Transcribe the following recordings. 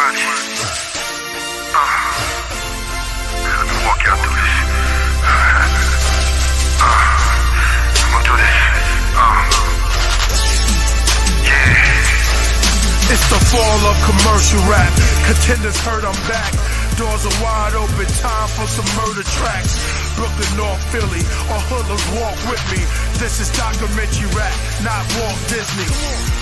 Let me walk y'all through this. I'm gonna do this. Yeah. It's the fall of commercial rap. Contenders heard I'm back. Doors are wide open, time for some murder tracks. Brooklyn, North Philly, or hoodlums walk with me. This is documentary rap, not Walt Disney.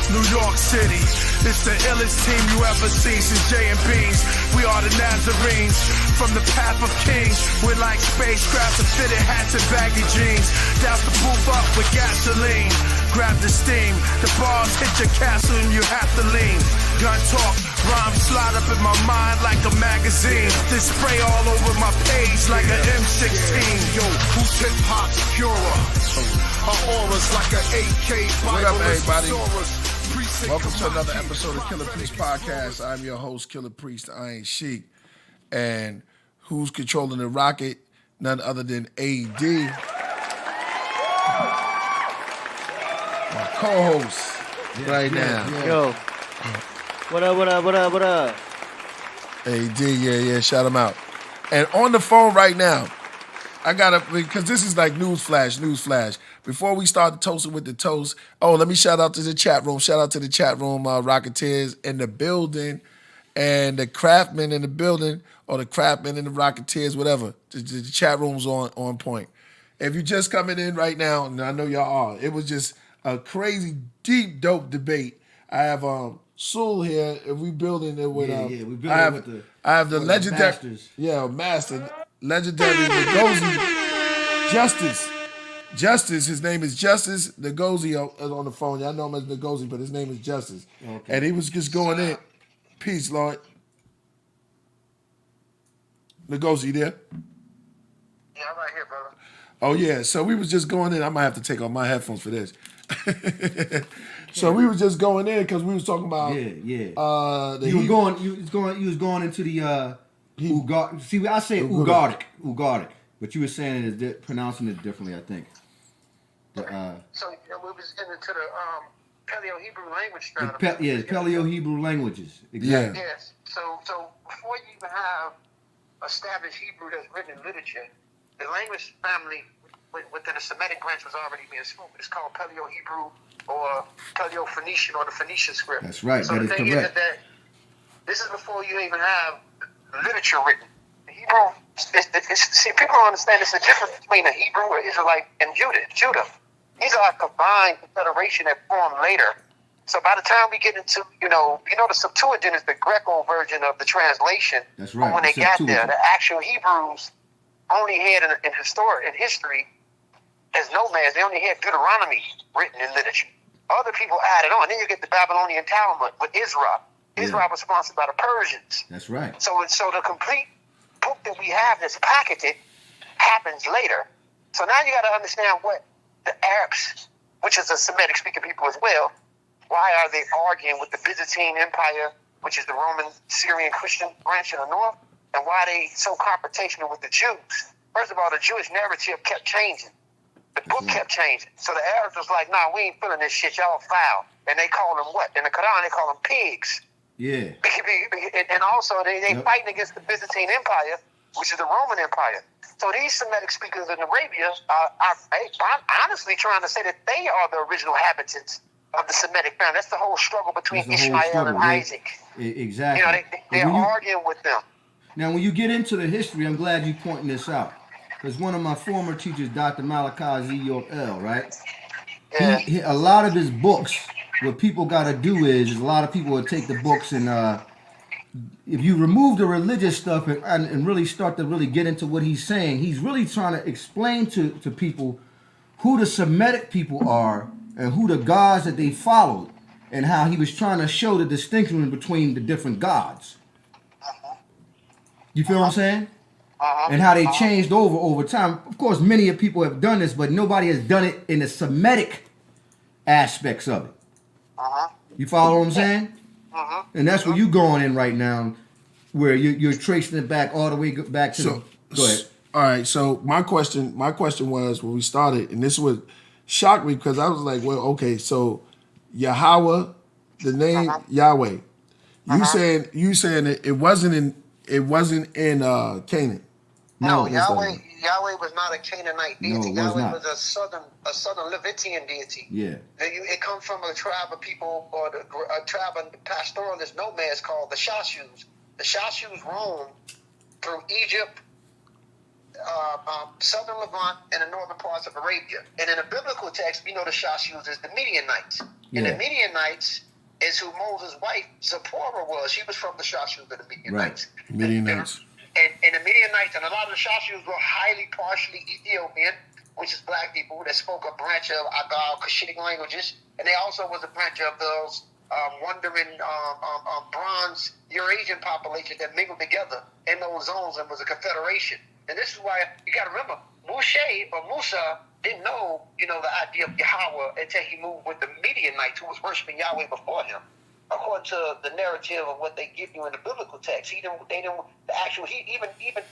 New York City, it's the illest team you ever seen since J&B's. We are the Nazarenes, from the path of kings. We're like spacecrafts and fitted hats and baggy jeans. Douse the booth up with gasoline. Grab the steam, the bars hit your castle and you have to lean. Gun talk, rhymes slide up in my mind like a magazine. Then spray all over my page like an M16. Yo, who's hip-hop's purer? Our aura's like an AK Bible. What up, everybody? Welcome to another episode of Killah Priest Podcast. I'm your host, Killah Priest, I Ain't Sheik. And who's controlling the rocket? None other than AD. My co-host right now. Yo. What up? AD, yeah, shout him out. And on the phone right now, I gotta, because this is like newsflash. Before we start the toasting with the toast, let me shout out to the chat room. Shout out to the chat room, Rocketeers in the building, and the craftsmen in the building, or the craftsmen and the Rocketeers, whatever. The chat room's on point. If you're just coming in right now, and I know y'all are, it was just a crazy, deep, dope debate. I have Sul here, and we building it with. We building with the. I have the legendary, master, legendary NGOZI, Justice. His name is Justice NGOZI on the phone. Y'all know him as NGOZI, but his name is Justice. Okay. And he was just going in. Peace, Lord. NGOZI, you there? Yeah, I'm right here, brother. Oh yeah. So we was just going in. I might have to take off my headphones for this. So we was just going in because we was talking about You was going into the see, I say Ugaric, but you were saying it pronouncing it differently, I think. So we was into the Paleo-Hebrew language now. The Paleo-Hebrew languages. Exactly. Yes. So before you even have established Hebrew that's written in literature, the language family within the Semitic branch was already being spoken. It's called Paleo-Hebrew or Paleo-Phoenician or the Phoenician script. That's right. So that the is thing correct. is that this is before you even have literature written. The Hebrew, see, people don't understand there's a difference between a Hebrew or Israelite and Judah. These are a combined confederation that formed later. So by the time we get into, the Septuagint is the Greco version of the translation. That's right. But when they got there, the actual Hebrews only had in history as nomads, they only had Deuteronomy written in literature. Other people added on. Then you get the Babylonian Talmud with Israel. Israel was sponsored by the Persians. That's right. So the complete book that we have that's packeted happens later. So now you got to understand what the Arabs, which is a Semitic-speaking people as well, why are they arguing with the Byzantine Empire, which is the Roman, Syrian, Christian branch in the north, and why are they so confrontational with the Jews? First of all, the Jewish narrative kept changing. The book kept changing. So the Arabs was like, nah, we ain't feeling this shit. Y'all foul. And they call them what? In the Quran, they call them pigs. Yeah. And also, they fighting against the Byzantine Empire, which is the Roman Empire. So these Semitic speakers in Arabia are honestly trying to say that they are the original inhabitants of the Semitic family. That's the whole struggle between Ishmael and Isaac. Exactly. They're arguing with them. Now, when you get into the history, I'm glad you're pointing this out. Because one of my former teachers, Dr. Malachi Z. York L., right? Yeah. A lot of his books, what people got to do is a lot of people will take the books and if you remove the religious stuff and really start to really get into what he's saying, he's really trying to explain to people who the Semitic people are and who the gods that they followed and how he was trying to show the distinction between the different gods. You feel what I'm saying? And how they changed over time. Of course, many of people have done this, but nobody has done it in the Semitic aspects of it. You follow what I'm saying? And that's where you're going in right now, where you're tracing it back all the way back to go ahead. All right, so my question was when we started, and this would shock me because I was like, well, okay, so Yahweh, the name Yahweh. You saying it wasn't in Canaan. No, it's Yahweh was not a Canaanite deity. No, it was Yahweh not. was a southern Levantian deity. Yeah. It comes from a tribe of people, or a tribe of pastoralist nomads called the Shashus. The Shashus roamed through Egypt, southern Levant, and the northern parts of Arabia. And in the biblical text, we know the Shashus is the Midianites. Yeah. And the Midianites is who Moses' wife Zipporah was. She was from the Shashus of the Midianites. Right. Midianites. And the Midianites and a lot of the Shashus were highly partially Ethiopian, which is black people that spoke a branch of Agal Cushitic languages. And they also was a branch of those wandering bronze Eurasian populations that mingled together in those zones and was a confederation. And this is why you got to remember, Musa didn't know, the idea of Yahweh until he moved with the Midianites who was worshiping Yahweh before him. According to the narrative of what they give you in the biblical text, even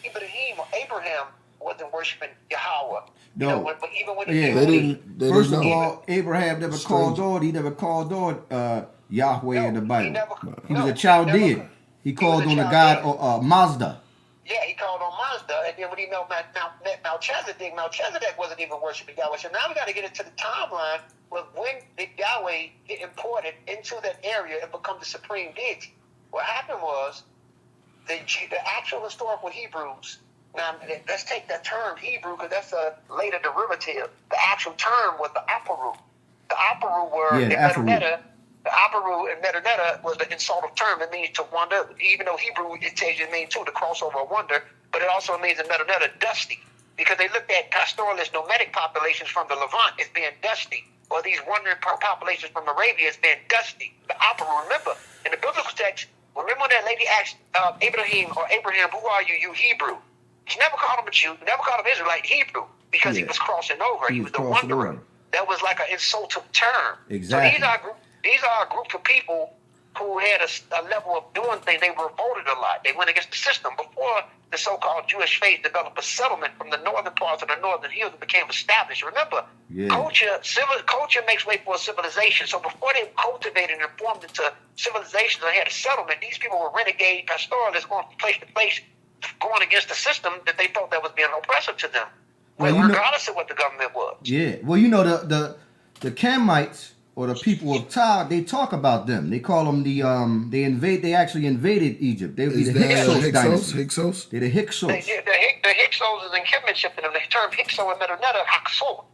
Ibrahim or Abraham wasn't worshiping Yahweh. No. But even when They didn't First of know. all, Abraham never called on Yahweh in the Bible. He was a Chaldean. He called on the god Mazda. Yeah, he called on Mazda, and then when he met Melchizedek wasn't even worshiping Yahweh. So now we got to get into the timeline of when did Yahweh get imported into that area and become the supreme deity. What happened was the actual historical Hebrews. Now let's take that term Hebrew because that's a later derivative. The actual term was the Aparu. The Aparu were in Metadata. The Aparu in Metadata was the insultive term. It means to wander. Even though Hebrew, it tells you it means too, to cross over or wander, but it also means in Metadata dusty. Because they looked at pastoralist nomadic populations from the Levant as being dusty, or these wandering populations from Arabia as being dusty. The Aparu, remember, in the biblical text, remember when that lady asked Abraham, who are you, you Hebrew? She never called him a Jew, never called him Israelite, Hebrew, because he was crossing over. He was the wanderer. That was like an insultive term. Exactly. So these are a group of people who had a level of doing things. They revolted a lot. They went against the system. Before the so-called Jewish faith developed a settlement from the northern parts of the northern hills and became established. Remember, culture makes way for a civilization. So before they cultivated and formed into civilizations and had a settlement, these people were renegade pastoralists going from place to place, going against the system that they thought that was being oppressive to them, regardless of what the government was. Yeah. Well, the Camites, or the people of Tyre, they talk about them. They call them they actually invaded Egypt. They would be the Hyksos dynasty. Hyksos? They're the Hyksos. The Hyksos is in kinship to them. The term Hykso and Metadata, Hakso.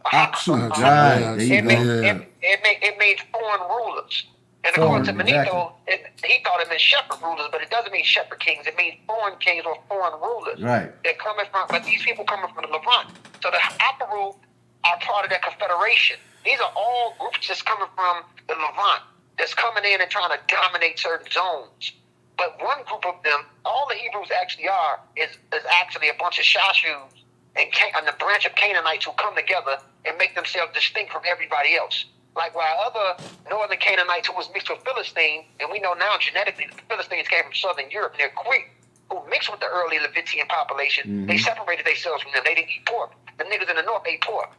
Right. It means foreign rulers. And according to Manito, he thought it meant shepherd rulers, but it doesn't mean shepherd kings. It means foreign kings or foreign rulers. Right. They're coming from, but these people coming from the Levant. So the Aparu are part of that confederation. These are all groups that's coming from the Levant that's coming in and trying to dominate certain zones. But one group of them, all the Hebrews actually is actually a bunch of Shashus and the branch of Canaanites who come together and make themselves distinct from everybody else. Like while other northern Canaanites who was mixed with Philistine, and we know now genetically the Philistines came from southern Europe and they're Greek, who mixed with the early Levantian population, they separated themselves from them. They didn't eat pork. The niggas in the north ate pork.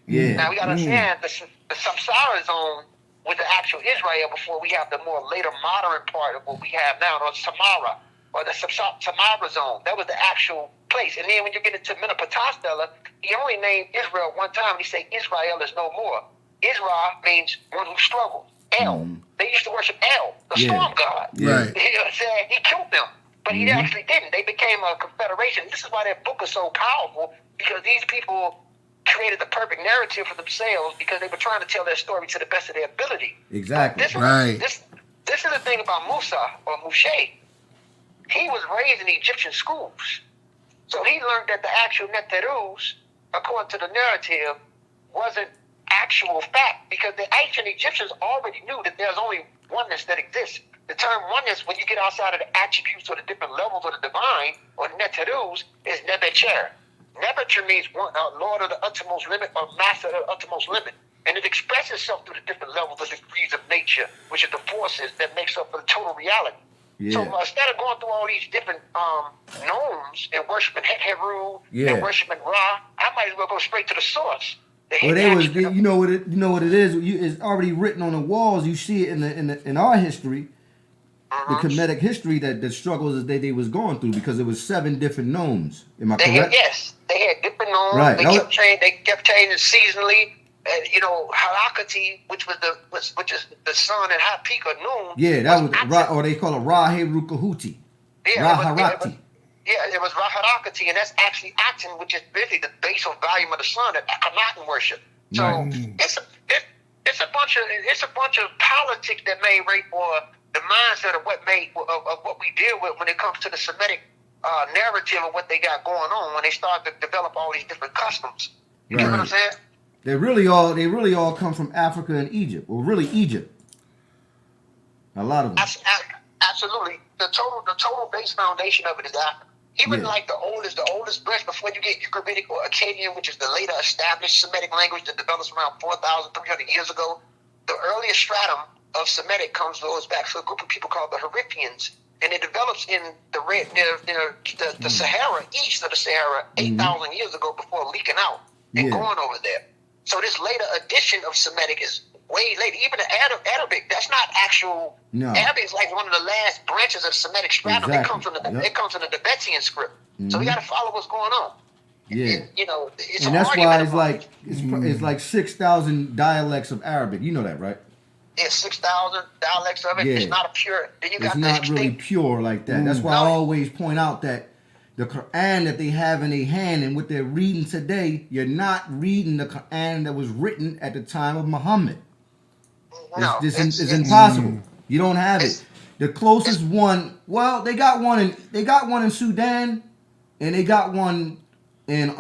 Yeah. Now we got to understand the Samsara zone with the actual Israel before we have the more later modern part of what we have now, or Samara, or the Samara zone. That was the actual place. And then when you get into Menopotastella, he only named Israel one time. He said Israel is no more. Israel means one who struggled. El. They used to worship El, the storm god. Right. You know what I'm saying? He killed them. But he actually didn't. They became a confederation. This is why that book is so powerful, because these people created the perfect narrative for themselves because they were trying to tell their story to the best of their ability. Exactly. This is the thing about Musa or Moshe. He was raised in Egyptian schools. So he learned that the actual Neterus, according to the narrative, wasn't actual fact because the ancient Egyptians already knew that there's only oneness that exists. The term oneness, when you get outside of the attributes or the different levels of the divine or Neterus, is Nebecher. Nebecher means Lord of the uttermost limit or Master of the uttermost limit. And it expresses itself through the different levels of degrees of nature, which are the forces that makes up the total reality. Yeah. So instead of going through all these different gnomes and worshiping Heru and worshiping Ra, I might as well go straight to the source. You know what it is. It's already written on the walls. You see it in our history. the Kemetic history that the struggles that they was going through, because it was 7 different nomes. Am I correct? They had different nomes. Right. They kept changing seasonally. And Harakati, which is the sun at high peak of noon. Yeah, that was Ra, or they call it Rahe Rukahuti. Raharati. It was Raharakati, and that's actually Aten, which is basically the base of volume of the sun that Akhenaten worship. So it's a bunch of politics that made rape or the mindset of what we deal with when it comes to the Semitic narrative of what they got going on when they start to develop all these different customs. You get what I'm saying? They really all come from Africa and Egypt, or really Egypt. A lot of them. Absolutely. The total base foundation of it is Africa. Even like the oldest branch before you get Ugaritic or Akkadian, which is the later established Semitic language that develops around 4,300 years ago. The earliest stratum of Semitic goes back to a group of people called the Harifians, and it develops in the Sahara, east of the Sahara, 8,000 years ago before leaking out and going over there. So this later addition of Semitic is way later. Even the Arabic, that's not actual. No. Arabic is like one of the last branches of the Semitic stratum. Exactly. It comes from the Tibetan script. So we got to follow what's going on. Yeah. It's and that's why it's like 6,000 dialects of Arabic. You know that, right? Yeah, 6,000 dialects of it. Yeah. It's not a pure. Then you got not really pure like that. That's why I always point out that the Quran that they have in their hand and what they're reading today, you're not reading the Quran that was written at the time of Muhammad. No, it's impossible. You don't have it. The closest one, well, they got one in Sudan, and they got one in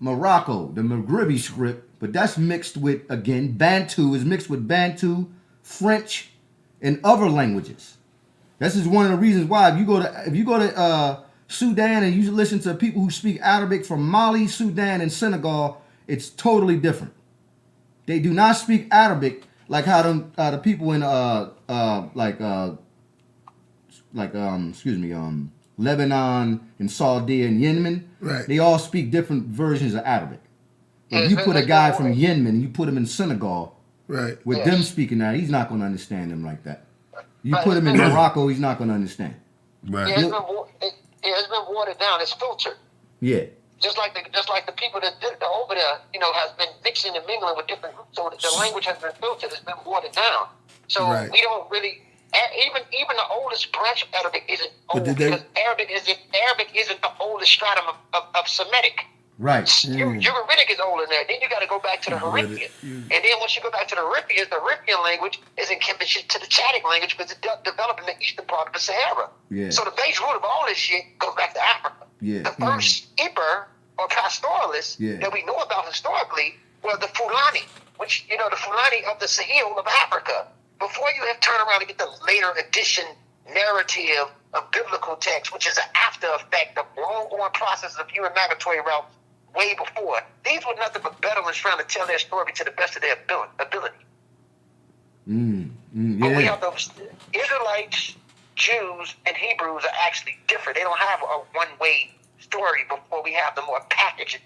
Morocco, the Maghrebi script, but that's mixed with, again, Bantu is mixed with Bantu, French, and other languages. This is one of the reasons why if you go to Sudan and you listen to people who speak Arabic from Mali, Sudan, and Senegal, it's totally different. They do not speak Arabic like how the people in Lebanon and Saudi and Yemen, right. They all speak different versions of Arabic. If you put a guy from Yemen, you put him in Senegal, right, with them speaking that, he's not going to understand them like that. You put him in Morocco, he's not going to understand. Right. It's been watered down. It's filtered. Yeah. Just like the people that did it over there, has been mixing and mingling with different groups. So the language has been filtered. It's been watered down. So we don't really. Even the oldest branch of Arabic isn't old because Arabic isn't the oldest stratum of Semitic. Right. Ugaritic is older than that. Then you got to go back to the Harifian. And then once you go back to the Harifian language is in kinship to the Chadic language because it developed in the eastern part of the Sahara. Yeah. So the base root of all this shit goes back to Africa. Yeah. The first Iber or pastoralists that we know about historically were the Fulani, which, the Fulani of the Sahel of Africa. Before you have turned around and get the later edition narrative of biblical text, which is an after effect of long-going processes of human migratory routes way before. These were nothing but Bedouins trying to tell their story to the best of their ability. But we have those Israelites, Jews, and Hebrews are actually different. They don't have a one-way story before we have the more packaged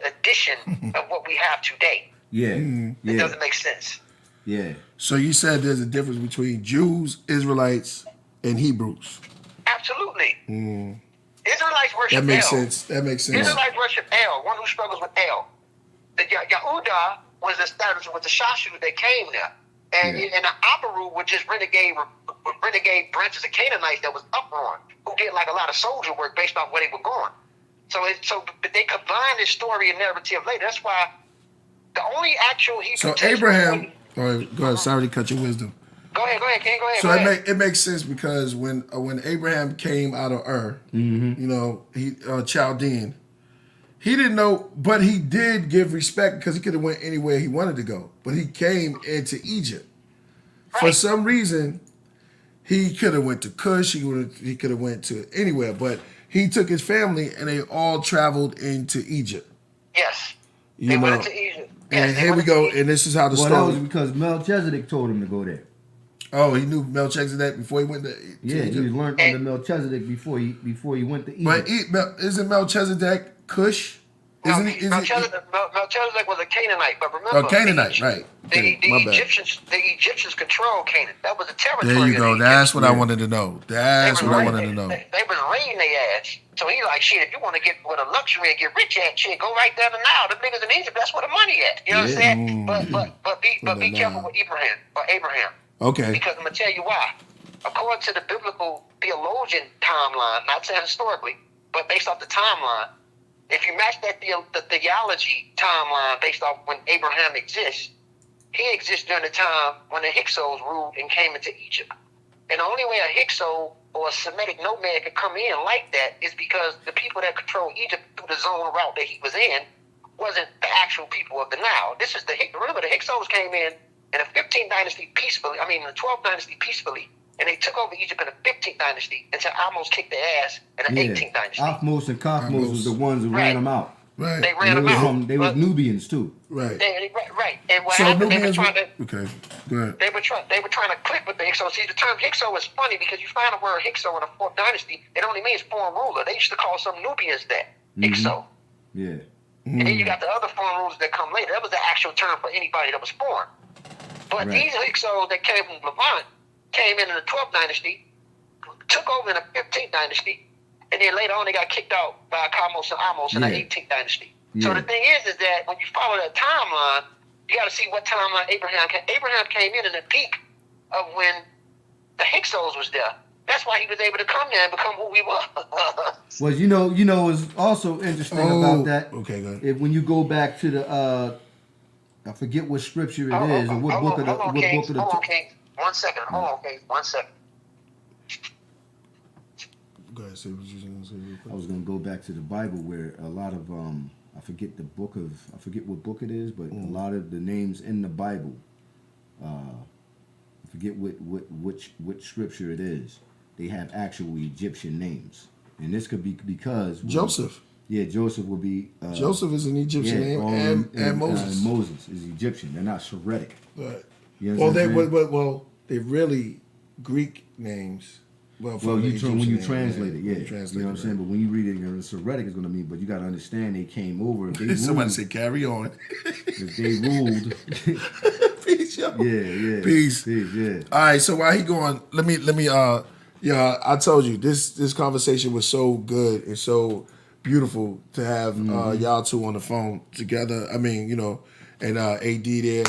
edition of what we have today. It doesn't make sense. Yeah. So you said there's a difference between Jews, Israelites, and Hebrews. Absolutely. Israelites worship El. That makes sense. Israelites worship El, one who struggles with El. The Yahudah was established with the Shashu that came there. And the Abaru were just renegade branches of Canaanites that was uproaring, who did like a lot of soldier work based on where they were going. But they combined this story and narrative later. That's why the only actual Hebrew text. So Abraham, go ahead. Sorry to cut your wisdom. Go ahead, Ken. Go ahead. So it makes sense because when Abraham came out of Ur, he Chaldean, he didn't know, but he did give respect because he could have went anywhere he wanted to go. But he came into Egypt. Right. For some reason, he could have went to Cush. He could have went to anywhere, but he took his family and they all traveled into Egypt. Yes, they went to Egypt. And here we go, and this is how the story. That was because Melchizedek told him to go there. Oh, he knew Melchizedek before he went to Egypt. He was learned under Melchizedek before he went to Egypt. But isn't Melchizedek Cush? Isn't he? Melchizedek was a Canaanite, but remember, Canaanite, right? Okay, the my bad. Egyptians controlled Canaan. That was a territory. There you go. Of the That's Egyptians. what I wanted to know. That's what I wanted to know. They was raiding their ass. So he like, shit, if you want to get with a luxury and get rich at, shit, go right there to now. The niggas in Egypt, that's where the money at. You know what I'm saying? But be careful with Abraham. Okay. Because I'm gonna tell you why. According to the biblical theologian timeline, not saying historically, but based off the timeline, if you match that the theology timeline based off when Abraham exists, he exists during the time when the Hyksos ruled and came into Egypt. And the only way a Hykso or a Semitic nomad could come in like that is because the people that control Egypt through the zone route that he was in wasn't the actual people of the Nile. This is remember the Hyksos came in the 15th dynasty peacefully, in the 12th dynasty peacefully, and they took over Egypt in the 15th dynasty until Ahmose kicked their ass in the 18th dynasty. Ahmose and Kathmos was the ones who ran them out. Right. They ran them out. They were Nubians too. Right. Right. And what happened, they were trying to... Okay, go ahead. They were trying to click with the Hyksos. See, the term Hykso is funny because you find the word Hykso in the 4th dynasty, it only means foreign ruler. They used to call some Nubians that, Hykso. Yeah. And then you got the other foreign rulers that come later. That was the actual term for anybody that was foreign. But these Hyksos that came from Levant came in the 12th dynasty, took over in the 15th dynasty, and then later on they got kicked out by Ahmose and Ahmose in the 18th dynasty. So the thing is that when you follow that timeline, you got to see what timeline Abraham came. Abraham came in the peak of when the Hyksos was there. That's why he was able to come there and become who we were. Well, you know, it's also interesting about that. Okay, go ahead. When you go back to the, I forget what scripture it is or what book of the. Hold on, King. 1 second. Hold on, King. 1 second. Go ahead, say what you're going to say. I was going to go back to the Bible where a lot of I forget what book it is, but a lot of the names in the Bible, I forget which scripture it is. They have actual Egyptian names, and this could be because Joseph. Yeah, Joseph will be. Joseph is an Egyptian name, and Moses. Moses is Egyptian. They're not Soretic. Right. You know they're really Greek names. Well, when you translate it, yeah. You know what I'm saying? But when you read it, Soretic is going to mean. But you got to understand, they came over. They Somebody say, "Carry on." They ruled. Peace, yo. Yeah. Peace. Yeah. All right. So while he going, let me. I told you this conversation was so good and so beautiful to have y'all two on the phone together. I mean, and AD there.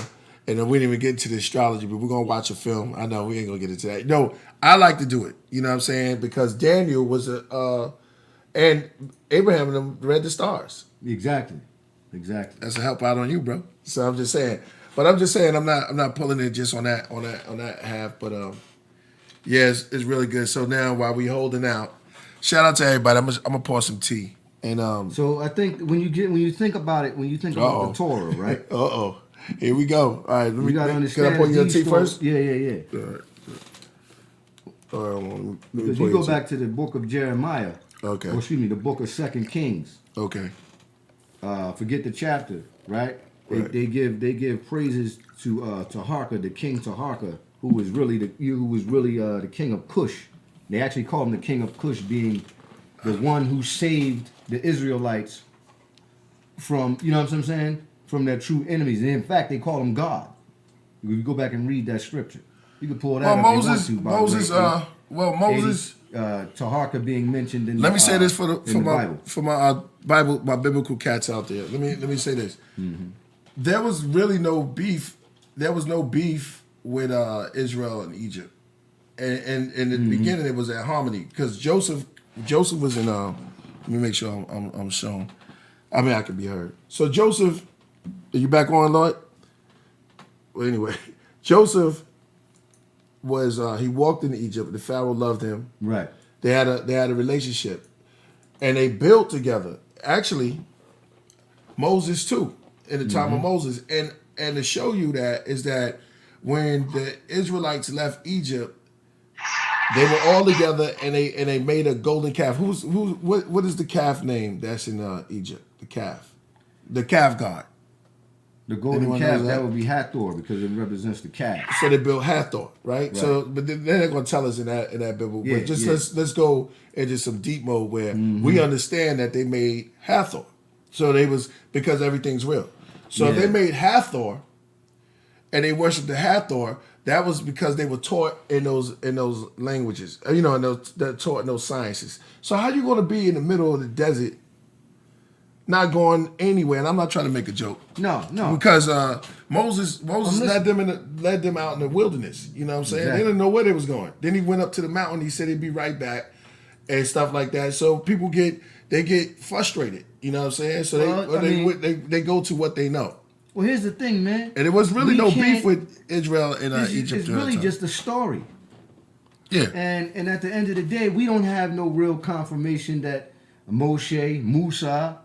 And then we didn't even get into the astrology, but we're going to watch a film. I know we ain't going to get into that. No, I like to do it. You know what I'm saying? Because Daniel was and Abraham and them read the stars. Exactly. That's a help out on you, bro. So I'm just saying. But I'm just saying I'm not pulling it just on that half. But yeah, it's really good. So now while we holding out, shout out to everybody. I'm gonna pour some tea. And so I think when you think about the Torah, right? Here we go. All right, you gotta understand. Can I pour your tea first? Yeah. All right. Because you go back to the book of Jeremiah. Okay. Or excuse me, the book of 2 Kings. Okay. Forget the chapter, right? They give praises to Taharka, the king Taharka, who was really the king of Cush. They actually call him the king of Cush, being the one who saved the Israelites from, you know what I'm saying, from their true enemies. And in fact, they call him God. You go back and read that scripture. You can pull that up. Moses, Taharka being mentioned in. Let me say this for my Bible, my biblical cats out there. Let me say this. Mm-hmm. There was really no beef. There was no beef with Israel and Egypt, and in the beginning it was at harmony because Joseph was in. Let me make sure I'm shown. I mean, I can be heard. So Joseph, are you back on, Lord? Well, anyway, Joseph was he walked into Egypt. The Pharaoh loved him. Right. They had a relationship, and they built together. Actually, Moses too, in the time of Moses, and to show you that is that when the Israelites left Egypt, they were all together and they made a golden calf. What is the calf name that's in Egypt? The calf god. The golden calf, that would be Hathor because it represents the calf. So they built Hathor, right? So, but they're not going to tell us in that Bible. But just let's go into some deep mode where we understand that they made Hathor. So they was because everything's real. So if they made Hathor and they worshiped the Hathor, that was because they were taught in those languages. You know, they're taught in those sciences. So how you going to be in the middle of the desert, not going anywhere? And I'm not trying to make a joke. No. Because Moses led them out in the wilderness. You know what I'm saying? Exactly. They didn't know where they was going. Then he went up to the mountain. He said he'd be right back and stuff like that. So people get frustrated. You know what I'm saying? So they go to what they know. Well, here's the thing, man. And it was really no beef with Israel and Egypt. It's really just a story. Yeah. And at the end of the day, we don't have no real confirmation that Moshe, Musa,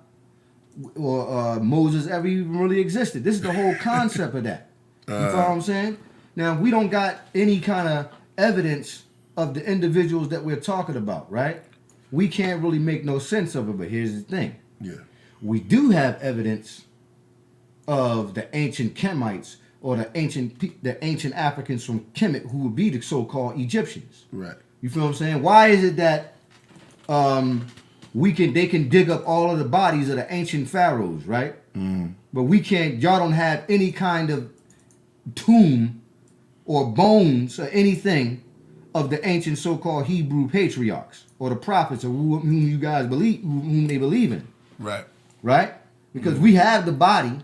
or Moses ever even really existed. This is the whole concept of that. You follow what I'm saying? Now, we don't got any kind of evidence of the individuals that we're talking about, right? We can't really make no sense of it, but here's the thing. Yeah. We do have evidence of the ancient Kemites or the ancient Africans from Kemet who would be the so-called Egyptians. Right. You feel what I'm saying? Why is it that they can dig up all of the bodies of the ancient pharaohs, right? But we can't, y'all don't have any kind of tomb or bones or anything of the ancient so-called Hebrew patriarchs or the prophets of whom you guys believe, whom they believe in. Right. Right? Because we have the body,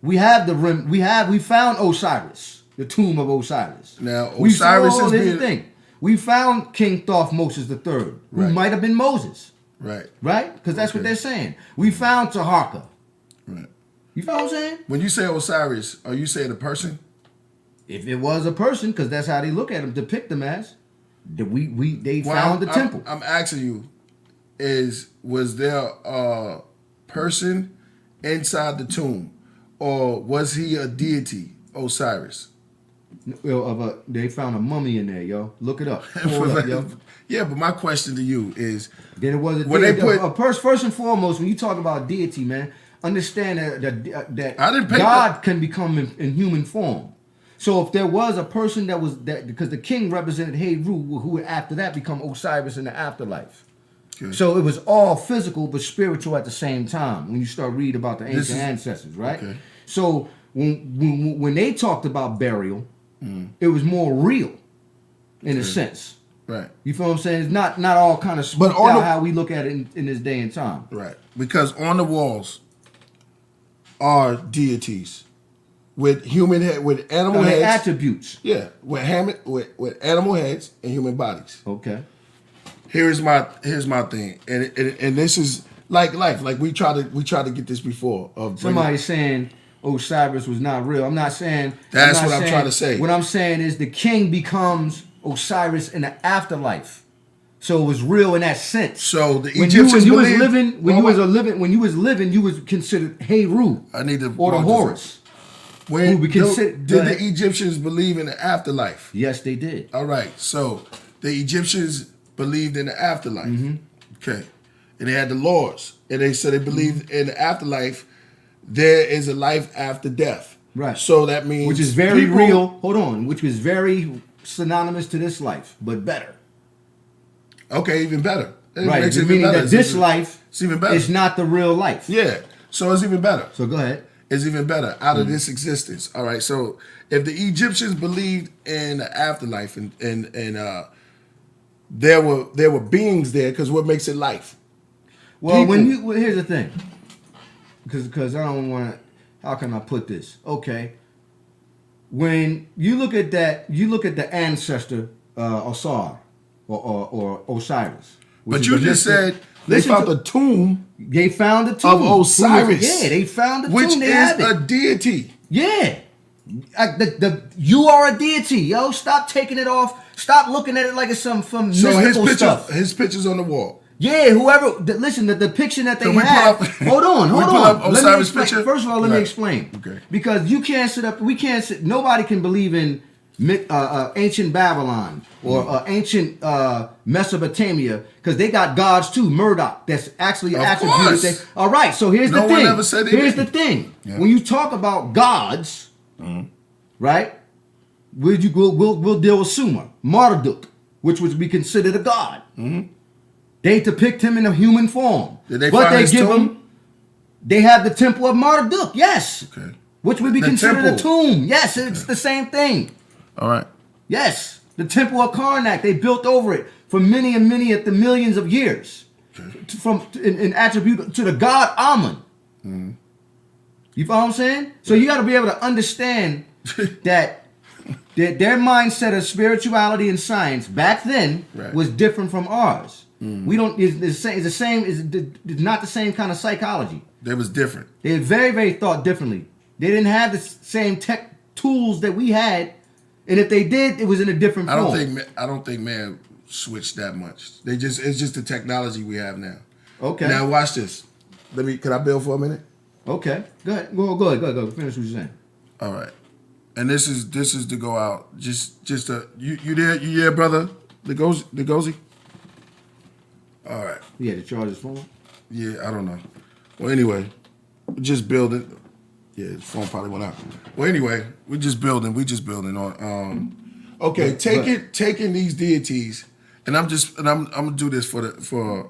we have the rim, we found Osiris, the tomb of Osiris. Now Osiris is the thing. We found King Thothmoses III, who might have been Moses. Right. Right? Because that's what they're saying. We found Taharka. Right. You know what I'm saying? When you say Osiris, are you saying a person? If it was a person, because that's how they look at him, depict them as, they found the temple. I'm asking you, was there a person inside the tomb, or was he a deity, Osiris? They found a mummy in there, yo. Look it up. Hold up, yo. Yeah, but my question to you is, then it was first and foremost, when you talk about deity, man, understand that God can become in human form. So if there was a person because the king represented Heru, who would after that become Osiris in the afterlife. Okay. So it was all physical but spiritual at the same time when you start reading about the ancient ancestors, right? Okay. So when they talked about burial, it was more real in a sense. Right. You feel what I'm saying? It's not all kind of spooked out how we look at it in this day and time. Right. Because on the walls are deities with human head, with animal heads, attributes. Yeah, with animal heads and human bodies. Okay. Here's my thing, and this is like life. Like we try to get this before. Somebody saying Osiris was not real. I'm not saying that's what I'm trying to say. What I'm saying is the king becomes Osiris in the afterlife. So it was real in that sense. So the Egyptians when you was living, you was considered Heru. Or the Horus. Did the Egyptians believe in the afterlife? Yes, they did. All right. So the Egyptians believed in the afterlife. Mm-hmm. Okay. And they had the laws. And they said they believed in the afterlife. There is a life after death. Right. So that means which is very real. Hold on. Which was very synonymous to this life, but better. Okay, even better. Right. Meaning that this life it's even better. It's not the real life. Yeah. So it's even better. So go ahead. Is even better out of this existence. All right. So if the Egyptians believed in the afterlife and there were beings there, because what makes it life? Well, here's the thing, because I don't want to. How can I put this? Okay. When you look at that, you look at the ancestor Osar or Osiris. But you just said they found the tomb. They found the tomb of Osiris. Yeah, they found the tomb. Which is a deity. Yeah. You are a deity, yo. Stop taking it off. Stop looking at it like it's some mystical stuff. His picture's on the wall. Yeah, listen, the depiction that they have. Hold on. Osiris picture? First of all, let me explain. Okay. Because you can't nobody can believe in ancient Babylon or ancient Mesopotamia, because they got gods too. Marduk, that's actually attributed. All right, so here's the thing. No one ever said here's the thing. Yeah. When you talk about gods, right? We'll deal with Sumer, Marduk, which would be considered a god. Mm-hmm. They depict him in a human form. Did they find his tomb? They have the Temple of Marduk, yes. Okay. Which would be The considered a temple. tomb. Yes, it's the same thing. All right. Yes. The Temple of Karnak, they built over it for many and many at the millions of years. Okay. From in attribute to the god Amun. Mm-hmm. You follow what I'm saying? So you got to be able to understand that their mindset of spirituality and science back then was different from ours. We don't. It's the same. It's not the same kind of psychology. They was different. They very, very thought differently. They didn't have the same tech tools that we had, and if they did, it was in a different form. I don't think man switched that much. It's just the technology we have now. Okay. Now watch this. Can I build for a minute? Okay. Go ahead. Go ahead. Finish what you're saying. All right. And this is to go out. You there, brother? The NGOZI? All right. He had to charge his phone. Yeah, I don't know. Well, anyway, we're just building. Yeah, his phone probably went out. Well, anyway, we're just building on. Okay, taking these deities, and I'm gonna do this for the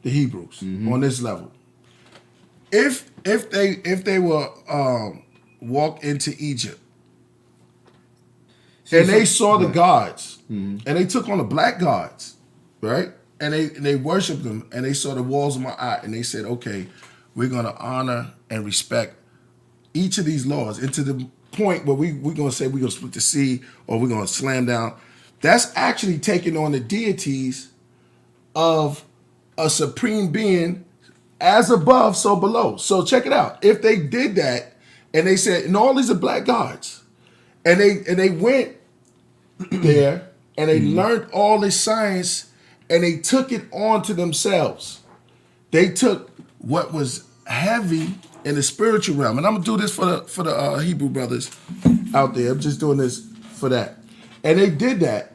Hebrews on this level. If they were walk into Egypt and they saw the gods and they took on the black gods, right? And they worshiped them and they saw the walls of my eye and they said, okay, we're gonna honor and respect each of these laws, and to the point where we're gonna say we're gonna split the sea or we're gonna slam down. That's actually taking on the deities of a supreme being, as above, so below. So check it out. If they did that and they said, and all these are black gods, and they went there and they learned all this science and they took it on to themselves. They took what was heavy in the spiritual realm, and I'm gonna do this for the Hebrew brothers out there. I'm just doing this for that. And they did that.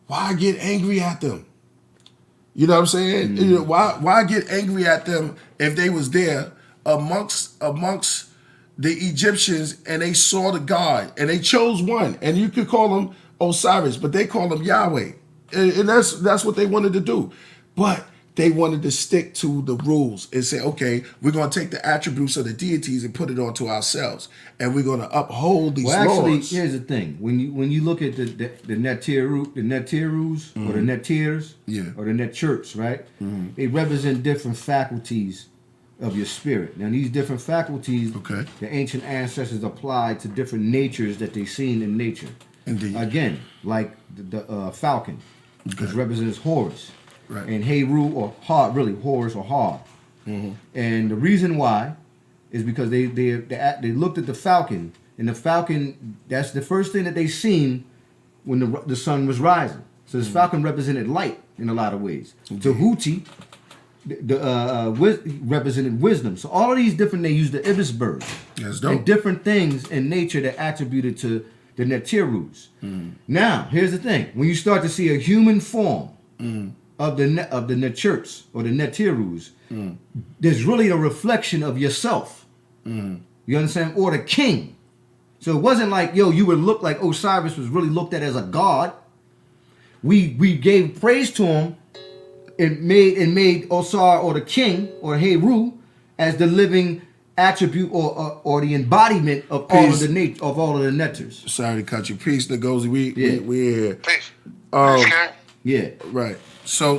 Why get angry at them? You know what I'm saying? You know, why get angry at them if they was there amongst the Egyptians and they saw the God and they chose one, and you could call him Osiris, but they call him Yahweh, and that's what they wanted to do. But they wanted to stick to the rules and say, okay, we're going to take the attributes of the deities and put it onto ourselves, and we're going to uphold these laws. Well, actually, here's the thing: when you look at the Netirus or the Netirs, or the Netchurch, right? They represent different faculties of your spirit. Now, these different faculties, the ancient ancestors applied to different natures that they seen in nature. Indeed. Again, like the falcon, which represents Horus. Right. And Heru or Hard, really Horus or Hard. And the reason why is because they looked at the falcon, and the falcon, that's the first thing that they seen when the sun was rising. So this falcon represented light in a lot of ways. Tahuti represented wisdom. So all of these different, they used the ibis bird and different things in nature that attributed to the Netirus. Now, here's the thing: when you start to see a human form of the Netchurch or the Netirus, there's really a reflection of yourself. You understand? Or the king. So it wasn't like, you would look like Osiris was really looked at as a god. We gave praise to him and made Osar or the king or Heru as the living attribute or the embodiment of all of the Neters. Sorry to cut you. Peace, NGOZI. We're here. Peace. Yeah. Right. So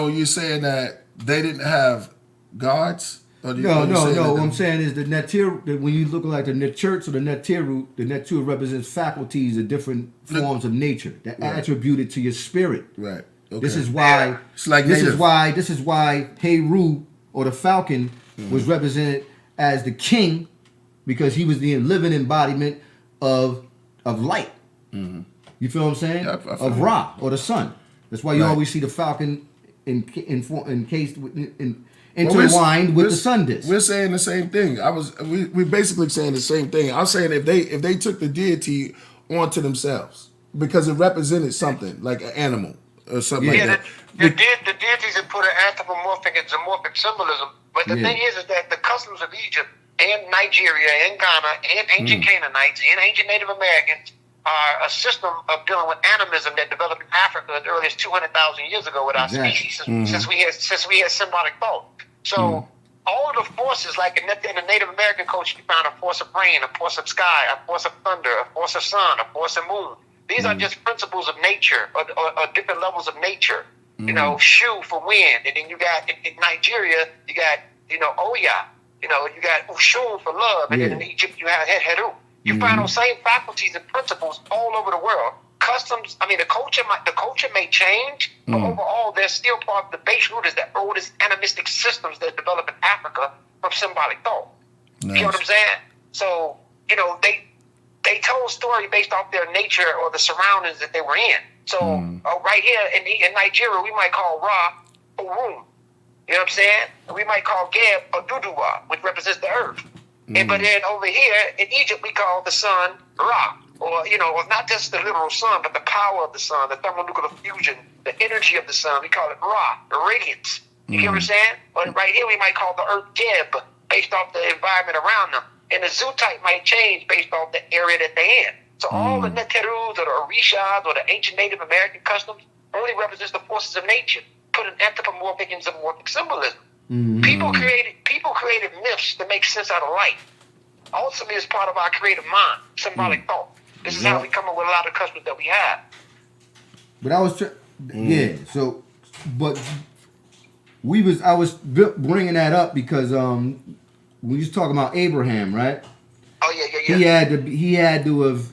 you're saying that they didn't have gods? No. What I'm saying is the Netir, when you look like the Netchurch or the Netir represents faculties of different forms of nature that attributed to your spirit. Right. Okay. This is why. It's like this is why Heru or the falcon was represented as the king, because he was the living embodiment of light. You feel what I'm saying? Yeah, of Ra or the sun. That's why you always see the falcon encased intertwined with the sun disk. We're saying the same thing. We're basically saying the same thing. I'm saying if they took the deity onto themselves because it represented something like an animal or something like that. The deities have put an anthropomorphic and zoomorphic symbolism, but the thing is that the customs of Egypt and Nigeria and Ghana and ancient Canaanites and ancient Native Americans are a system of dealing with animism that developed in Africa as early as 200,000 years ago with our species, since we had symbolic thought. So all of the forces, like in the Native American culture, you found a force of rain, a force of sky, a force of thunder, a force of sun, a force of moon. These are just principles of nature, or different levels of nature. You know, Shu for wind, and then you got in Nigeria, you got Oya. You got Ushun for love, and then in Egypt you have Heru. You find those same faculties and principles all over the world. Customs, the culture may change, but overall, they're still part of the base root is the oldest animistic systems that developed in Africa from symbolic thought. Nice. You know what I'm saying? So, they told a story based off their nature or the surroundings that they were in. So, right here in Nigeria, we might call Ra Orun. You know what I'm saying? We might call Geb Oduduwa, which represents the earth. But then over here in Egypt, we call the sun Ra, or not just the literal sun, but the power of the sun, the thermonuclear fusion, the energy of the sun. We call it Ra, the radiance. You get what I'm saying? Or right here, we might call the earth Geb, based off the environment around them. And the zoo type might change based off the area that they're in. So all the Neterus or the Orishas or the ancient Native American customs only represents the forces of nature, put an anthropomorphic and zoomorphic symbolism. People created myths that make sense out of life. Ultimately, it's part of our creative mind, symbolic thought. This is how we come up with a lot of customs that we have. But I was So, but I was bringing that up because we was talking about Abraham, right? Oh yeah. He had to have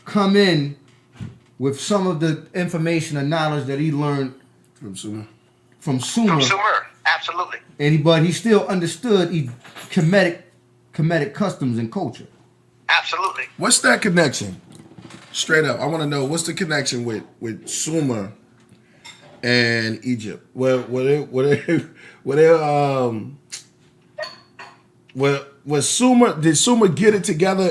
come in with some of the information and knowledge that he learned from Sumer. From Sumer, absolutely. But he still understood Kemetic customs and culture. Absolutely. What's that connection? Straight up, I want to know what's the connection with Sumer and Egypt? Was Sumer, did Sumer get it together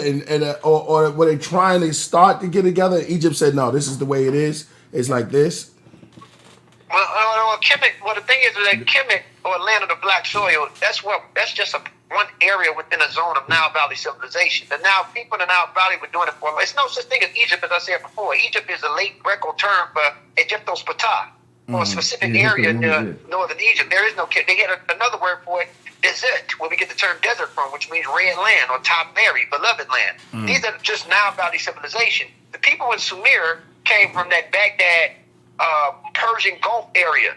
or were they trying to start to get together? Egypt said, no, this is the way it is. It's like this. Well, Kemet. Well, the thing is that Kemet, or land of the black soil, that's just one area within a zone of Nile Valley civilization. The Nile people in the Nile Valley were doing it for. It's no such thing as Egypt, as I said before. Egypt is a late Greco term for Egyptos Ptah, or a specific area near northern Egypt. There is no. They had another word for it. Desert, where we get the term desert from, which means red land or top Mary, beloved land. These are just Nile Valley civilization. The people in Sumer came from that Baghdad, Persian Gulf area.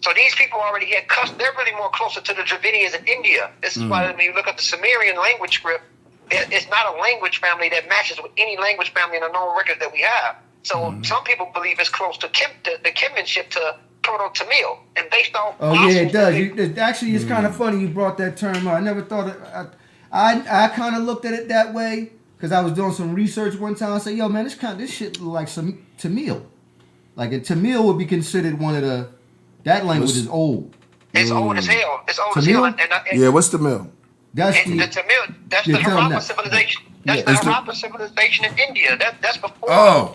So these people already had customs. They're really more closer to the Dravidians in India. This is why when you look at the Sumerian language script, it's not a language family that matches with any language family in the known records that we have. So some people believe it's close to the kinship to Proto-Tamil, and based on it does. It's kind of funny you brought that term up. I never thought it. I kind of looked at it that way because I was doing some research one time. I said, "Yo, man, this shit look like some Tamil. Like a Tamil would be considered one of that language is old. It's old as hell. It's old as hell. Yeah, what's Tamil? That's the Tamil. That's the Harappa civilization. That's the Harappa civilization in India. That's before. Oh,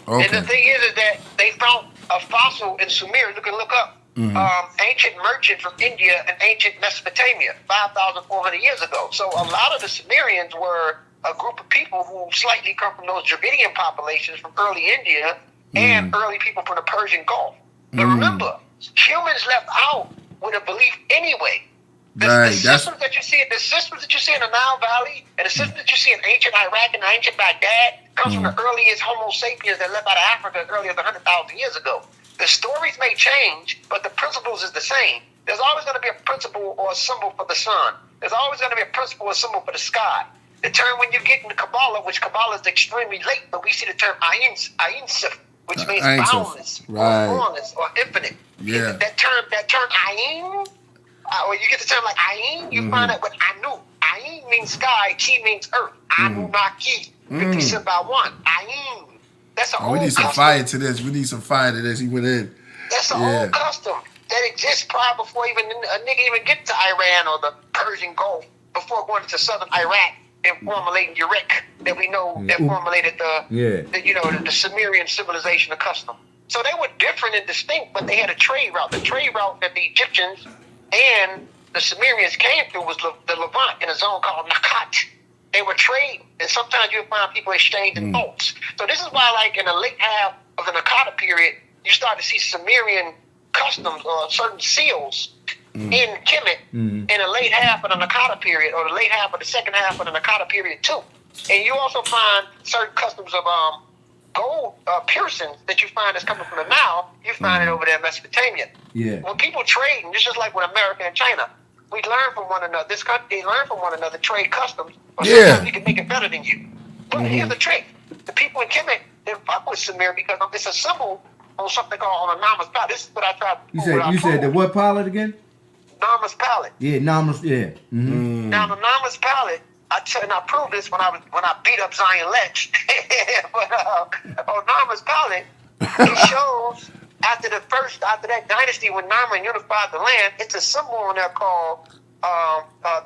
okay. And the thing is that they found a fossil in Sumer. You can look up ancient merchant from India and ancient Mesopotamia, 5,400 years ago. So a lot of the Sumerians were a group of people who slightly come from those Dravidian populations from early India and early people from the Persian Gulf. But remember, humans left out with a belief anyway. The systems that you see in the Nile Valley and the systems that you see in ancient Iraq and ancient Baghdad comes from the earliest Homo sapiens that left out of Africa as early as 100,000 years ago. The stories may change, but the principles is the same. There's always going to be a principle or a symbol for the sun. There's always going to be a principle or symbol for the sky. The term when you get into Kabbalah, which Kabbalah is extremely late, but we see the term Ayin Sif, which means boundless, or formless, or infinite. Yeah. That term Ayin, or you get the term like Ayin, you find out with Anu. Ayin means sky, Ki means earth. Anu Naki, 50 cent by one. Ayin. That's an old we need some custom. fire to this. We need some fire to this. He went in. That's an old custom that exists prior before even a nigga even get to Iran or the Persian Gulf, before going to southern Iraq and formulating Uruk that we know that formulated the Sumerian civilization of custom. So they were different and distinct, but they had a trade route. The trade route that the Egyptians and the Sumerians came through was the Levant in a zone called Nakat. They were trading, and sometimes you'll find people exchanging thoughts. So this is why, like in the late half of the Naqada period, you start to see Sumerian customs or certain seals in Kemet in the late half of the Naqada period, or the late half of the second half of the Naqada period too. And you also find certain customs of gold piercings that you find that's coming from the Nile. You find it over there in Mesopotamia. Yeah. When people trade, and it's just like with America and China, we learn from one another. This country, they learn from one another, trade customs, or sometimes we can make it better than you. But here's the trick: the people in Kemet, they fuck with Sumer because it's a symbol on something called on a Namas palette. This is what I tried. You said the what palette again? Namas palette. Yeah, Namas. Yeah. Now the Namas palette, I proved this when I beat up Zion Lech. But on Namas palette, it shows after that dynasty when Narmer unified the land, it's a symbol on there called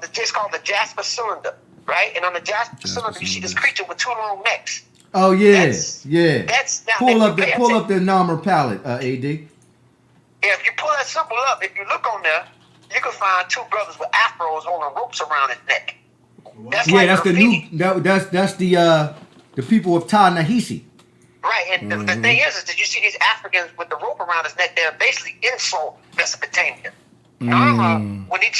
it's called the Jasper cylinder, right? And on the Jasper cylinder, you see this creature with two long necks. Oh yeah, That's now, pull up the Narmer palette, AD. Yeah, if you pull that symbol up, if you look on there, you can find two brothers with afros holding ropes around his neck. That's that's the people of Ta-Nehisi. Right, and the thing is that you see these Africans with the rope around his neck, they're basically insult Mesopotamia. Narmer, when he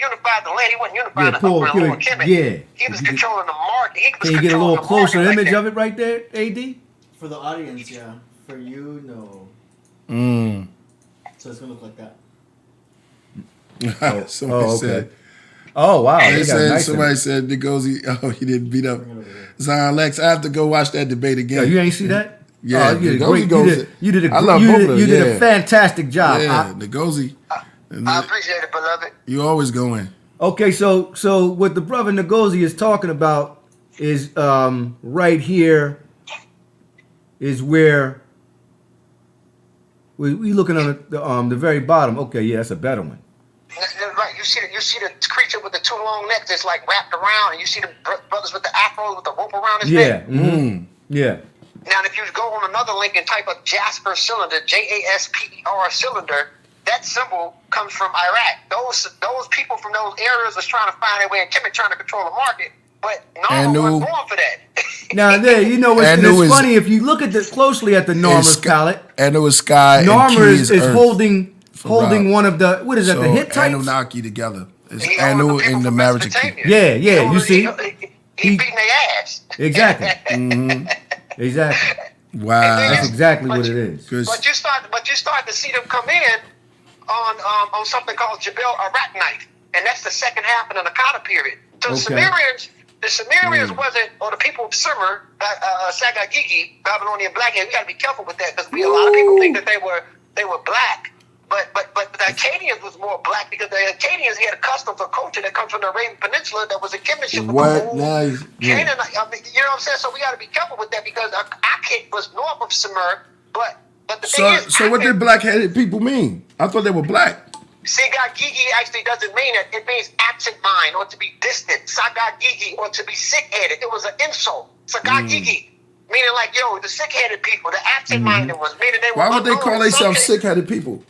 unified the land, he wasn't unifying the upper and lower Kemet. Yeah. He was controlling the market. Can you get a little closer image of it right there, AD? For the audience, yeah. For you, no. So it's gonna look like that. Somebody said. Oh wow! Somebody said NGOZI. Oh, he didn't beat up Zion Lex. I have to go watch that debate again. You ain't see that? Yeah, you did a fantastic job. Yeah, NGOZI. I appreciate it, beloved. You always go in. Okay, so what the brother NGOZI is talking about is right here is where we looking on the very bottom. Okay, yeah, that's a better one. Right, you see the creature with the two long necks that's like wrapped around, and you see the brothers with the afro with the rope around his neck. Yeah. Now, if you go on another link and type up Jasper cylinder, Jasper cylinder, that symbol comes from Iraq. Those people from those areas was trying to find their way in Kemet, trying to control the market, but Narmer wasn't going for that. Now, it's funny if you look closely at the Narmer's palette. And it was Sky. Narmer is holding one of the, what is that, the Hittites? Anunnaki together. It's Anu in the marriage of Kemet. Yeah, you see? He beating their ass. Exactly. Exactly. Wow. That's exactly what it is. But you start to see them come in on something called Jebel Arachnight, and that's the second half of the Naqada period. So the Sumerians wasn't, or the people of Sumer, Sagagigi, Babylonian Blackhead. We got to be careful with that because a lot of people think that they were black. But the Akkadians was more black because the Akkadians had a customs or culture that comes from the Arabian Peninsula that was a kinship with the whole Canaanite. I mean, you know what I'm saying? So we got to be careful with that because Akkad was north of Sumer, but the thing is... So what did black-headed people mean? I thought they were black. Sagagigi actually doesn't mean it. It means absent mind or to be distant. Sagagigi or to be sick-headed. It was an insult. Sagagigi. Meaning like, the sick-headed people, the absent-minded ones, meaning they were... Why would they call themselves sick-headed people?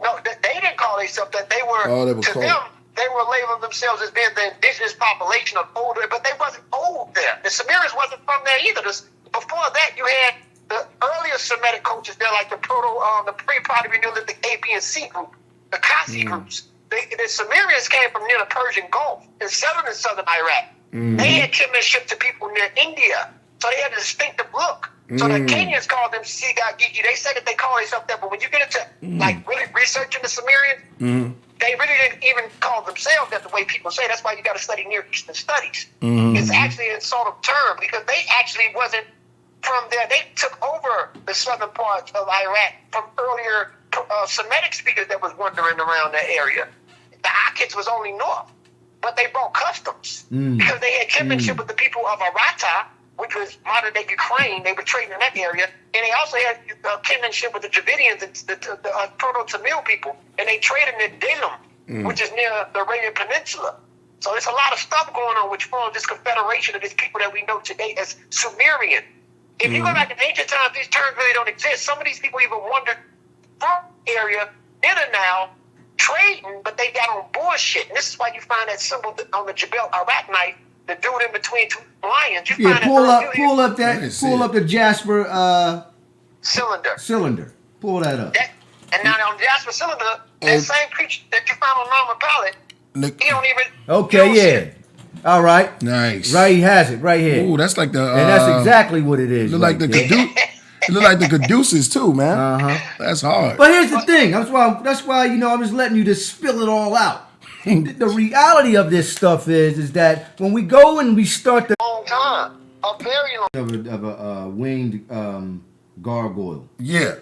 No, they didn't call themselves that. They were, they were labeling themselves as being the indigenous population of older, but they wasn't old there. The Sumerians wasn't from there either. Before that, you had the earlier Semitic cultures there, like the pre-Proto Neolithic A, B, and C group, the Kasi groups. The Sumerians came from near the Persian Gulf in southern Iraq. They had kinship to people near India, so they had a distinctive look. So the Kenyans called them Sigagigi. They said that they call themselves that, but when you get into like really researching the Sumerians, they really didn't even call themselves that the way people say. That's why you got to study Near Eastern studies. It's actually a sort of term because they actually wasn't from there. They took over the southern parts of Iraq from earlier Semitic speakers that was wandering around that area. The Akkids was only north, but they brought customs because they had kinship with the people of Arata, which was modern-day Ukraine. They were trading in that area. And they also had kinship with the Dravidians, the Proto-Tamil people. And they traded in Delum, which is near the Arabian Peninsula. So there's a lot of stuff going on which forms this confederation of these people that we know today as Sumerian. If you go back in ancient times, these terms really don't exist. Some of these people even wandered from the area in and now trading, but they got on bullshit. And this is why you find that symbol on the Jebel Arachnight the dude in between two lions. You Yeah, find pull that pull up the Jasper cylinder. Pull that up. And now on the Jasper cylinder, that same creature that you found on normal palette, he don't even. Okay, yeah. All right. Nice. Right, he has it right here. Ooh, that's like the. And that's exactly what it is. Look like the it look like the caduceus too, man. That's hard. But here's the thing. That's why I'm just letting you just spill it all out. The reality of this stuff is that when we go and we start the long time, a very long of a winged gargoyle. Yeah.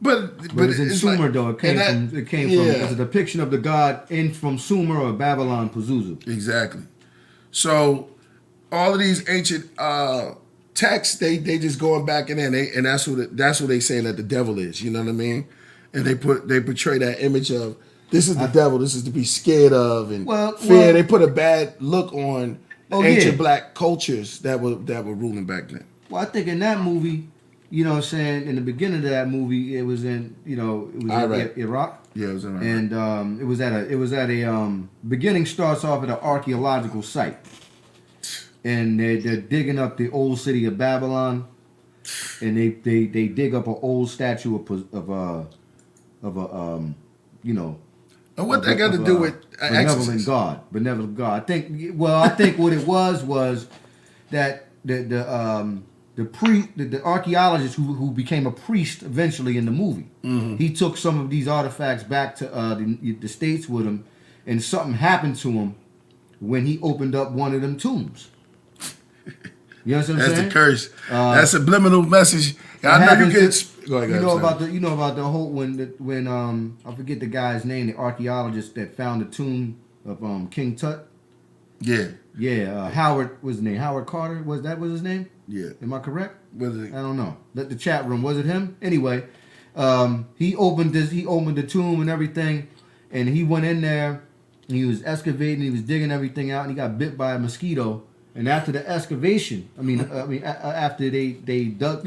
But it's in Sumer though. It came from it's a depiction of the god from Sumer or Babylon, Pazuzu. Exactly. So all of these ancient texts, they just going back in there, and that's what they saying that the devil is. You know what I mean? And they portray that image of this is the devil. This is to be scared of and fear. They put a bad look on ancient black cultures that were ruling back then. Well, I think in that movie, you know what I'm saying, in the beginning of that movie, it was in Iraq. Yeah, it was in Iraq. And it was at a beginning starts off at an archaeological site. And they're digging up the old city of Babylon, and they dig up an old statue of a And what that got to do with benevolent God? I think what it was that the archaeologist who became a priest eventually in the movie, he took some of these artifacts back to the States with him, and something happened to him when he opened up one of them tombs. You know what I'm saying? That's the curse. That's a subliminal message. I know you get. You know about the whole when I forget the guy's name, the archaeologist that found the tomb of King Tut. Yeah. Yeah. Howard was his name. Howard Carter was his name? Yeah. Am I correct? I don't know. Let the chat room. Was it him? Anyway, he opened the tomb and everything, and he went in there. And he was excavating. He was digging everything out, and he got bit by a mosquito. And after the excavation, after they dug,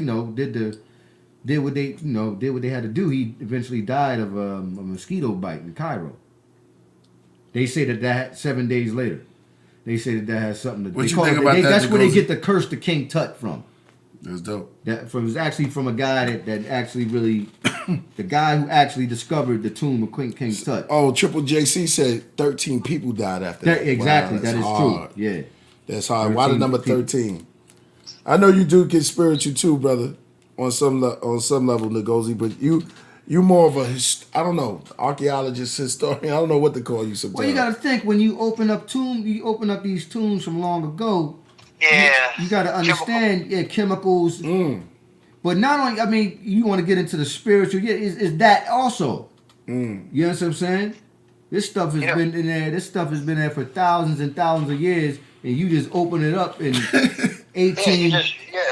did what they had to do, he eventually died of a mosquito bite in Cairo. They say that 7 days later. They say that has something to do. What you think about that? That's where they get the curse to King Tut from. That's dope. It was actually from a guy that actually really, the guy who actually discovered the tomb of King Tut. Oh, Triple JC said 13 people died after that. Exactly, wow, that is hard. true. Yeah. That's hard. Why the number 13? I know you do get spiritual too, brother, on some level, NGOZI, but you more of a, I don't know, archaeologist, historian. I don't know what to call you sometimes. Well, you got to think, when you open up these tombs from long ago, you got to understand chemicals. But not only, you want to get into the spiritual, is that also. You know what I'm saying? This stuff has been in there. This stuff has been there for thousands and thousands of years, and you just open it up in 18. You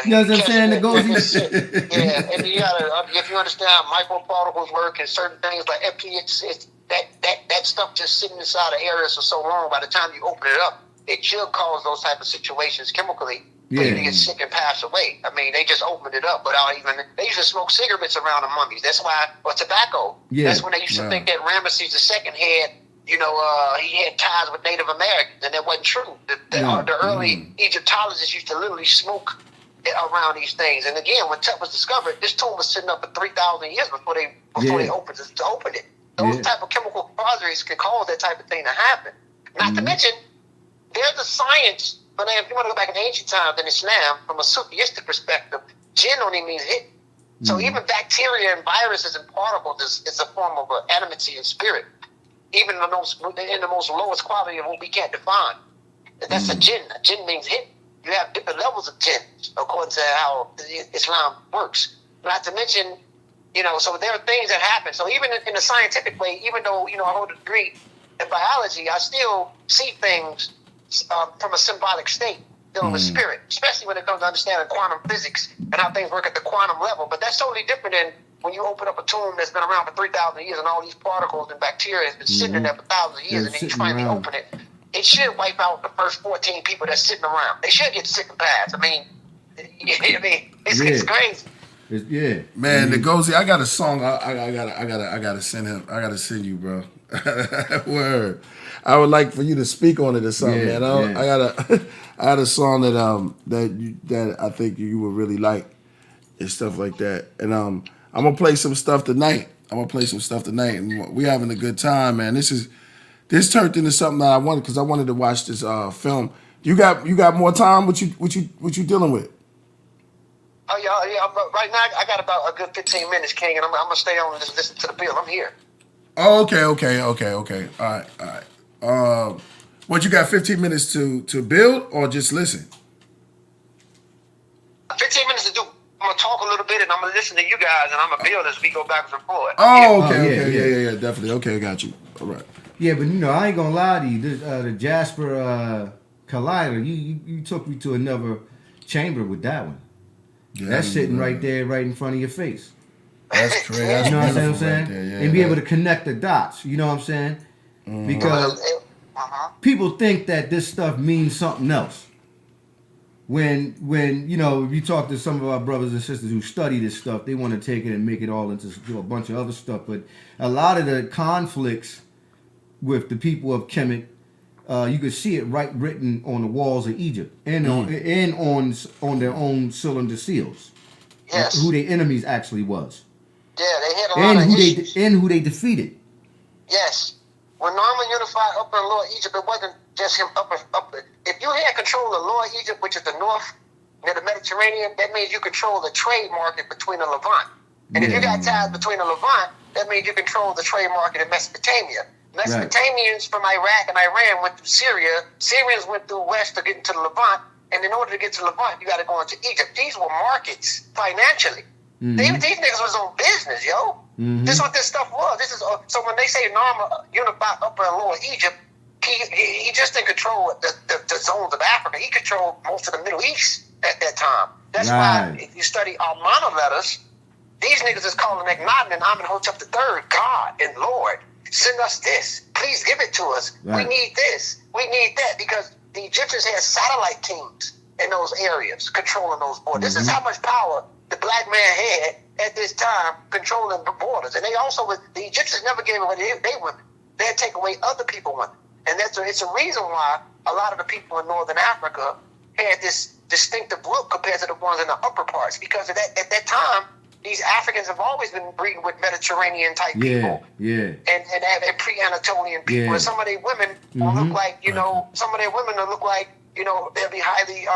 know what I'm saying? NGOZI. Yeah, and you gotta, if you understand how microparticles work and certain things like FP, it's that stuff just sitting inside the areas for so long. By the time you open it up, it should cause those type of situations chemically for you to get sick and pass away. They just opened it up without even. They used to smoke cigarettes around the mummies. That's why, or tobacco. Yeah. That's when they used to think that Ramesses II had. He had ties with Native Americans, and that wasn't true. The early Egyptologists used to literally smoke around these things. And again, when Tut was discovered, this tomb was sitting up for 3,000 years before they opened it. Those type of chemical repositories can cause that type of thing to happen. Not to mention, there's a science. But if you want to go back in ancient times in Islam, from a Sufistic perspective, jinn only means hit. So even bacteria and viruses and particles is a form of enmity and spirit. Even in the most lowest quality of what we can't define. That's a jinn. A jinn means hit. You have different levels of jinn, according to how Islam works. Not to mention, so there are things that happen. So even in a scientific way, even though, I hold a degree in biology, I still see things from a symbolic state, dealing with spirit, especially when it comes to understanding quantum physics and how things work at the quantum level. But that's totally different than when you open up a tomb that's been around for 3,000 years and all these particles and bacteria has been sitting in there for thousands of years, and then you finally open it. It should wipe out the first 14 people that's sitting around. They should get sick and pass. It's crazy. Man, NGOZI, I got a song. I gotta send him. I gotta send you, bro. Word. I would like for you to speak on it or something, man. had a song that I think you would really like and stuff like that. And I'm gonna play some stuff tonight. And we having a good time, man. This turned into something that I wanted because I wanted to watch this film. You got more time? What you dealing with? Oh yeah. But right now I got about a good 15 minutes, King, and I'm gonna stay on and just listen to the bill. I'm here. Oh, okay. All right. What, you got 15 minutes to build or just listen? 15 minutes to do. I'm gonna talk a little bit and I'm gonna listen to you guys and I'm gonna build as we go backwards and forward. Oh, okay. Yeah, definitely. Okay, I got you. All right. Yeah, but I ain't gonna lie to you. The Jasper Collider, you took me to another chamber with that one. Yeah, That's sitting right there, right in front of your face. That's crazy. That's You know what I'm beautiful saying? right there, yeah, And be able to connect the dots. You know what I'm saying? Because people think that this stuff means something else. When if you talk to some of our brothers and sisters who study this stuff, they want to take it and make it all into a bunch of other stuff. But a lot of the conflicts with the people of Kemet, you could see it written on the walls of Egypt and on their own cylinder seals. Yes. Who their enemies actually was. Yeah, they had a lot of issues. And who they defeated. Yes. When Norman unified Upper and Lower Egypt, it wasn't just him upper. If you had control of Lower Egypt, which is the north near the Mediterranean, that means you control the trade market between the Levant. And if you got ties between the Levant, that means you control the trade market in Mesopotamia. Mesopotamians from Iraq and Iran went through Syria. Syrians went through west to get into the Levant. And in order to get to Levant, you got to go into Egypt. These were markets financially. These niggas was on business, yo. This is what this stuff was. This is so when they say Norma unified Upper and Lower Egypt, he just didn't control the zones of Africa. He controlled most of the Middle East at that time. That's why if you study our monoletters, these niggas is calling Akhenaten and Amenhotep III God and Lord. Send us this. Please give it to us. We need this. We need that because the Egyptians had satellite teams in those areas controlling those borders. This is how much power the black man had at this time controlling the borders. And they also, the Egyptians never gave away their women. They'd take away other people's women. And it's a reason why a lot of the people in Northern Africa had this distinctive look compared to the ones in the upper parts. Because at that time, these Africans have always been breeding with Mediterranean type people. And pre-Anatolian people. And some of their women will look like, some of their women will look like, they'll be highly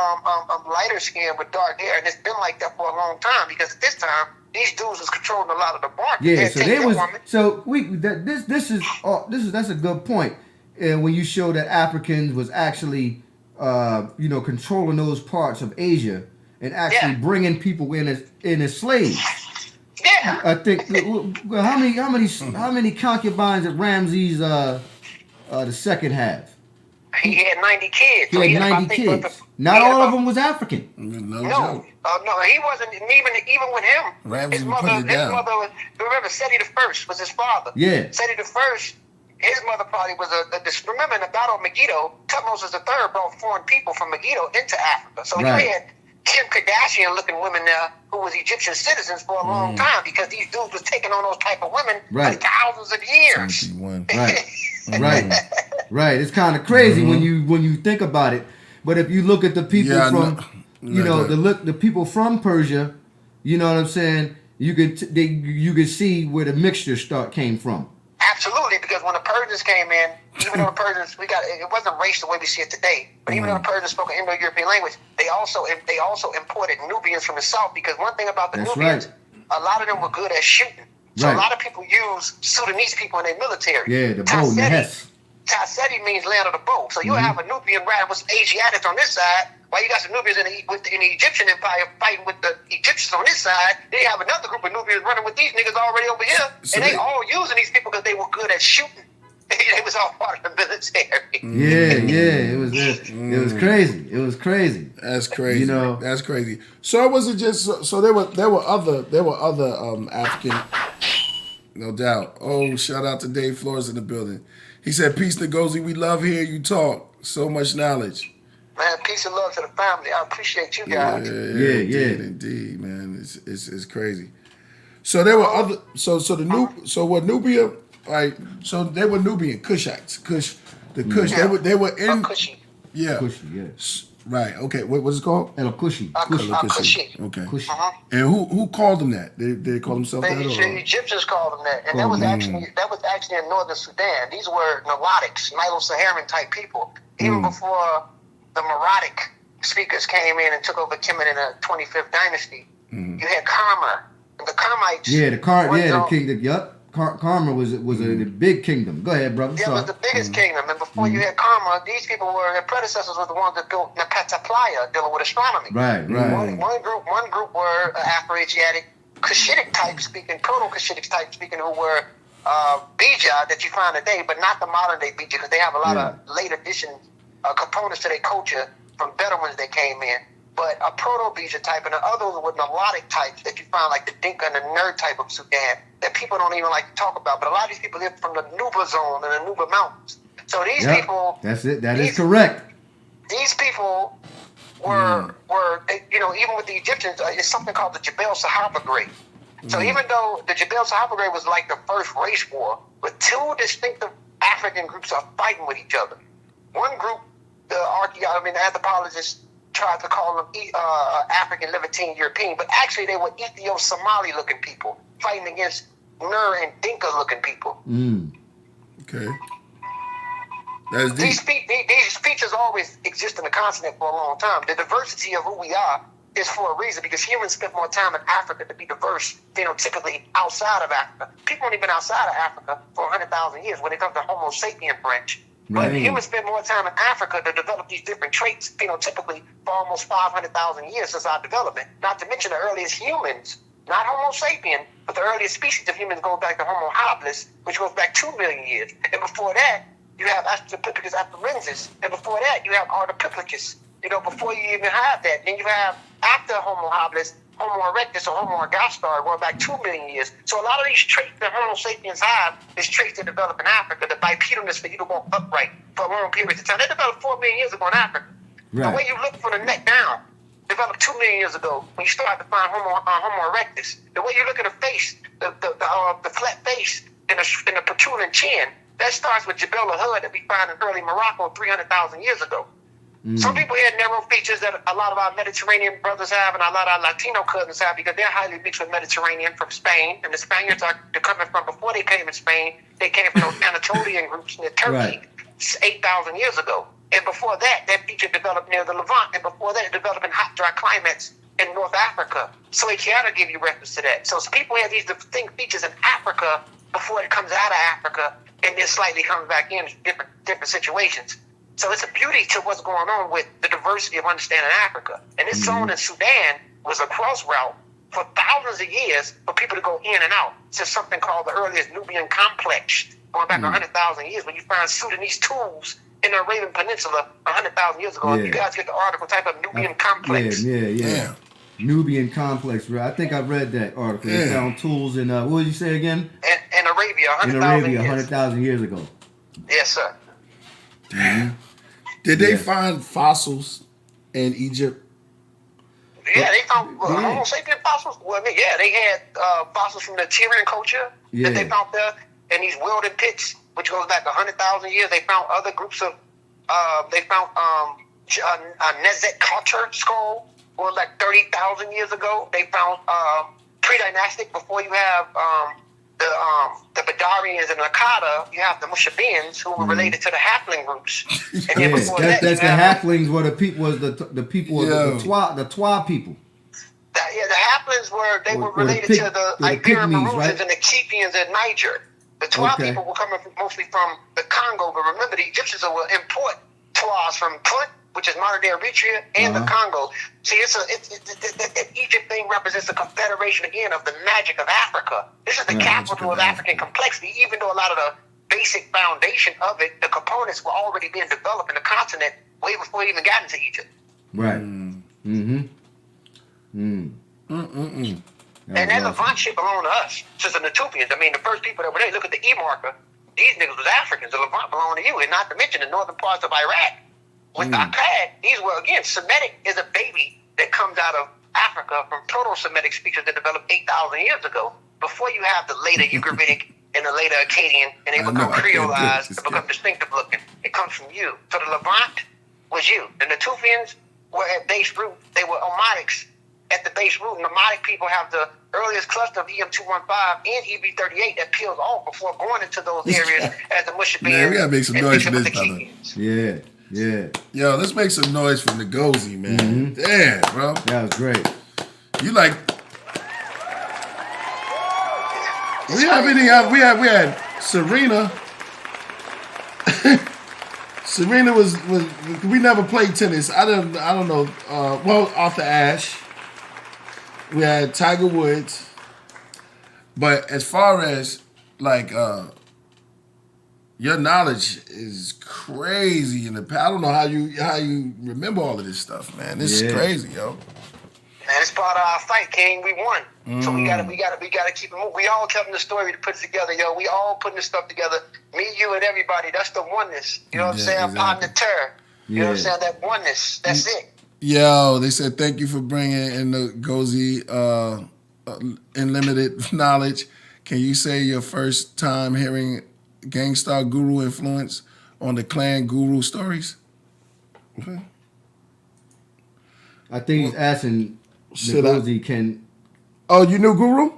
lighter skinned with dark hair. And it's been like that for a long time because at this time, these dudes was controlling a lot of the market. Yeah, so they was that's a good point. And when you show that Africans was actually controlling those parts of Asia and actually bringing people in as slaves. Yeah. I think how many concubines did Ramses the second have? He had 90 kids. He had 90 kids. Not all of them was African. No, he wasn't. Even with him, his mother. Remember, Seti the First was his father. Yeah. Seti the First. His mother probably was remember in the Battle of Megiddo, Tutmosis III brought foreign people from Megiddo into Africa. So you had Kim Kardashian-looking women there who was Egyptian citizens for a long time because these dudes was taking on those type of women for thousands of years. Right. It's kind of crazy when you think about it. But if you look at the people the people from Persia, you know what I'm saying? You could see where the mixture came from. Absolutely, because when the Persians came in, even though the Persians, it wasn't race the way we see it today, but even though the Persians spoke an Indo-European language, they also imported Nubians from the south, because one thing about the Nubians, a lot of them were good at shooting. So a lot of people use Sudanese people in their military. Yeah, the bow, yes. Tasseti means land of the bow. So you have a Nubian rat with some Asiatics on this side, while you got some Nubians in the Egyptian empire fighting with the Egyptians on this side. They have another group of Nubians running with these niggas already over here. So and they all using these people because they were good at shooting. It was all part of the military. It was crazy. It was crazy. That's crazy. That's crazy. So it wasn't just so there were other African, no doubt. Oh, shout out to Dave Flores in the building. He said, "Peace to NGOZI. We love hearing you talk. So much knowledge." Man, peace and love to the family. I appreciate you guys. Indeed, man. It's crazy. So there were other. So what Nubia? Right. So they were Nubian Kushites. Kush. They were in. Cushy. Yeah. Cushy, yeah. Right. Okay. What's it called? El Kushi. Kushi. Okay. Kushi. And who called them that? They call themselves that? The Egyptians called them that, and that was actually in northern Sudan. These were Nilotics, Nilo-Saharan type people. Even before the Meroitic speakers came in and took over Kemet in the 25th dynasty, you had Karma. The Karmites. The kingdom. Yup. Karma was a big kingdom. Go ahead, brother. Yeah, it was the biggest kingdom. And before you had Karma, these people their predecessors were the ones that built Nepeta-Playa, dealing with astronomy. Right. One group were Afro-Asiatic Cushitic type speaking, Proto-Cushitic type speaking, who were Bija that you find today, but not the modern day Bija, because they have a lot of late addition components to their culture from better ones that came in. But a proto-Bija type, and the others were Nilotic types that you find, like the Dinka and the Ner type of Sudan, that people don't even like to talk about. But a lot of these people live from the Nuba zone and the Nuba Mountains. So these people... That's it. That is correct. These people were even with the Egyptians, it's something called the Jebel Sahaba Grade. So even though the Jebel Sahaba Grade was like the first race war, but two distinctive African groups are fighting with each other. One group, the anthropologists, tried to call them African, Levantine, European, but actually they were Ethio-Somali looking people fighting against Ner and Dinka looking people. Okay. That's deep. These features always exist in the continent for a long time. The diversity of who we are is for a reason, because humans spend more time in Africa to be diverse, typically outside of Africa. People haven't been outside of Africa for 100,000 years when it comes to Homo sapien branch. But humans spend more time in Africa to develop these different traits, phenotypically, for almost 500,000 years since our development. Not to mention the earliest humans, not Homo sapien, but the earliest species of humans go back to Homo habilis, which goes back 2 million years. And before that, you have Australopithecus afarensis. And before that, you have Ardipithecus. Before you even have that, then you have, after Homo habilis, Homo erectus or Homo ergaster going back 2 million years. So a lot of these traits that Homo sapiens have is traits that develop in Africa. The bipedalness for you to walk upright for long periods of time. They developed 4 million years ago in Africa. Right. The way you look from the neck down developed 2 million years ago when you start to find Homo erectus. The way you look at a face, the flat face and the protruding chin, that starts with Jebel al-Hud that we find in early Morocco 300,000 years ago. Some people had narrow features that a lot of our Mediterranean brothers have and a lot of our Latino cousins have, because they're highly mixed with Mediterranean from Spain. And the Spaniards they're coming from, before they came in Spain, they came from those Anatolian groups near Turkey 8,000 years ago. And before that feature developed near the Levant. And before that, it developed in hot, dry climates in North Africa. So Archaeology give you reference to that. So people have these distinct features in Africa before it comes out of Africa, and then slightly comes back in different situations. So it's a beauty to what's going on with the diversity of understanding Africa. And this zone in Sudan was a cross route for thousands of years for people to go in and out. It's something called the earliest Nubian complex, going back 100,000 years, when you find Sudanese tools in the Arabian Peninsula 100,000 years ago. You guys get the article, type of Nubian complex. Yeah. Nubian complex, bro. I think I read that article. They found tools in, what did you say again? In Arabia, 100,000 years ago. Yes, sir. Damn. Did they find fossils in Egypt? Yeah, they found Homo sapien fossils. Well, they had fossils from the Tyrian culture that they found there in these Wilden pits, which goes back 100,000 years. They found other groups of, they found a Nezet Culture skull, going back 30,000 years ago. They found pre-dynastic, before you have the Badarians and Akkada, you have the Mushabians, who were related to the Halfling groups. And then before that's the Halflings were the people, the people of the Twa people. The Halflings were related to the Iberian Maroons and the Kepians in Niger. The Twa people were coming mostly from the Congo, but remember the Egyptians will import Twas from Punt, which is modern day Eritrea, and the Congo. See, the Egypt thing represents the confederation again of the magic of Africa. This is the capital of African complexity, even though a lot of the basic foundation of it, the components were already being developed in the continent way before we even got into Egypt. Right. And that Levant shit belonged to us, since the Nubians. I mean, the first people that were there, look at the E marker. These niggas was Africans. The Levant belonged to you, and not to mention the northern parts of Iraq. With Akkad, these were, again, Semitic is a baby that comes out of Africa from Proto-Semitic speakers that developed 8,000 years ago. Before you have the later Ugaritic and the later Akkadian, and they become Creolized, they become distinctive looking. It comes from you. So the Levant was you. The Natufians were at base root. They were nomadics at the base root. Nomadic people have the earliest cluster of EM215 and EB38 that peels off before going into those areas as the Mushabeans. Man, we gotta make some noise for this, brother. Kenians. Yeah, yeah. Yo, let's make some noise for NGOZI, man. Damn, bro. That was great. You like... We had Serena. Serena was we never played tennis. I don't know. Well, Arthur Ashe. We had Tiger Woods. But as far as like your knowledge is crazy in the past. I don't know how you remember all of this stuff, man. This is crazy, yo. Man, it's part of our fight, King. We won. So we gotta keep it moving. We all telling the story to put it together, yo. We all putting this stuff together. Me, you, and everybody. That's the oneness. You know what I'm saying? Exactly. Upon the terror. You know what I'm saying? That oneness. That's it. Yo, they said thank you for bringing in the NGOZI unlimited knowledge. Can you say your first time hearing Gangstar Guru influence on the clan Guru stories? Okay. I think he's asking NGOZI can... Oh, you knew Guru?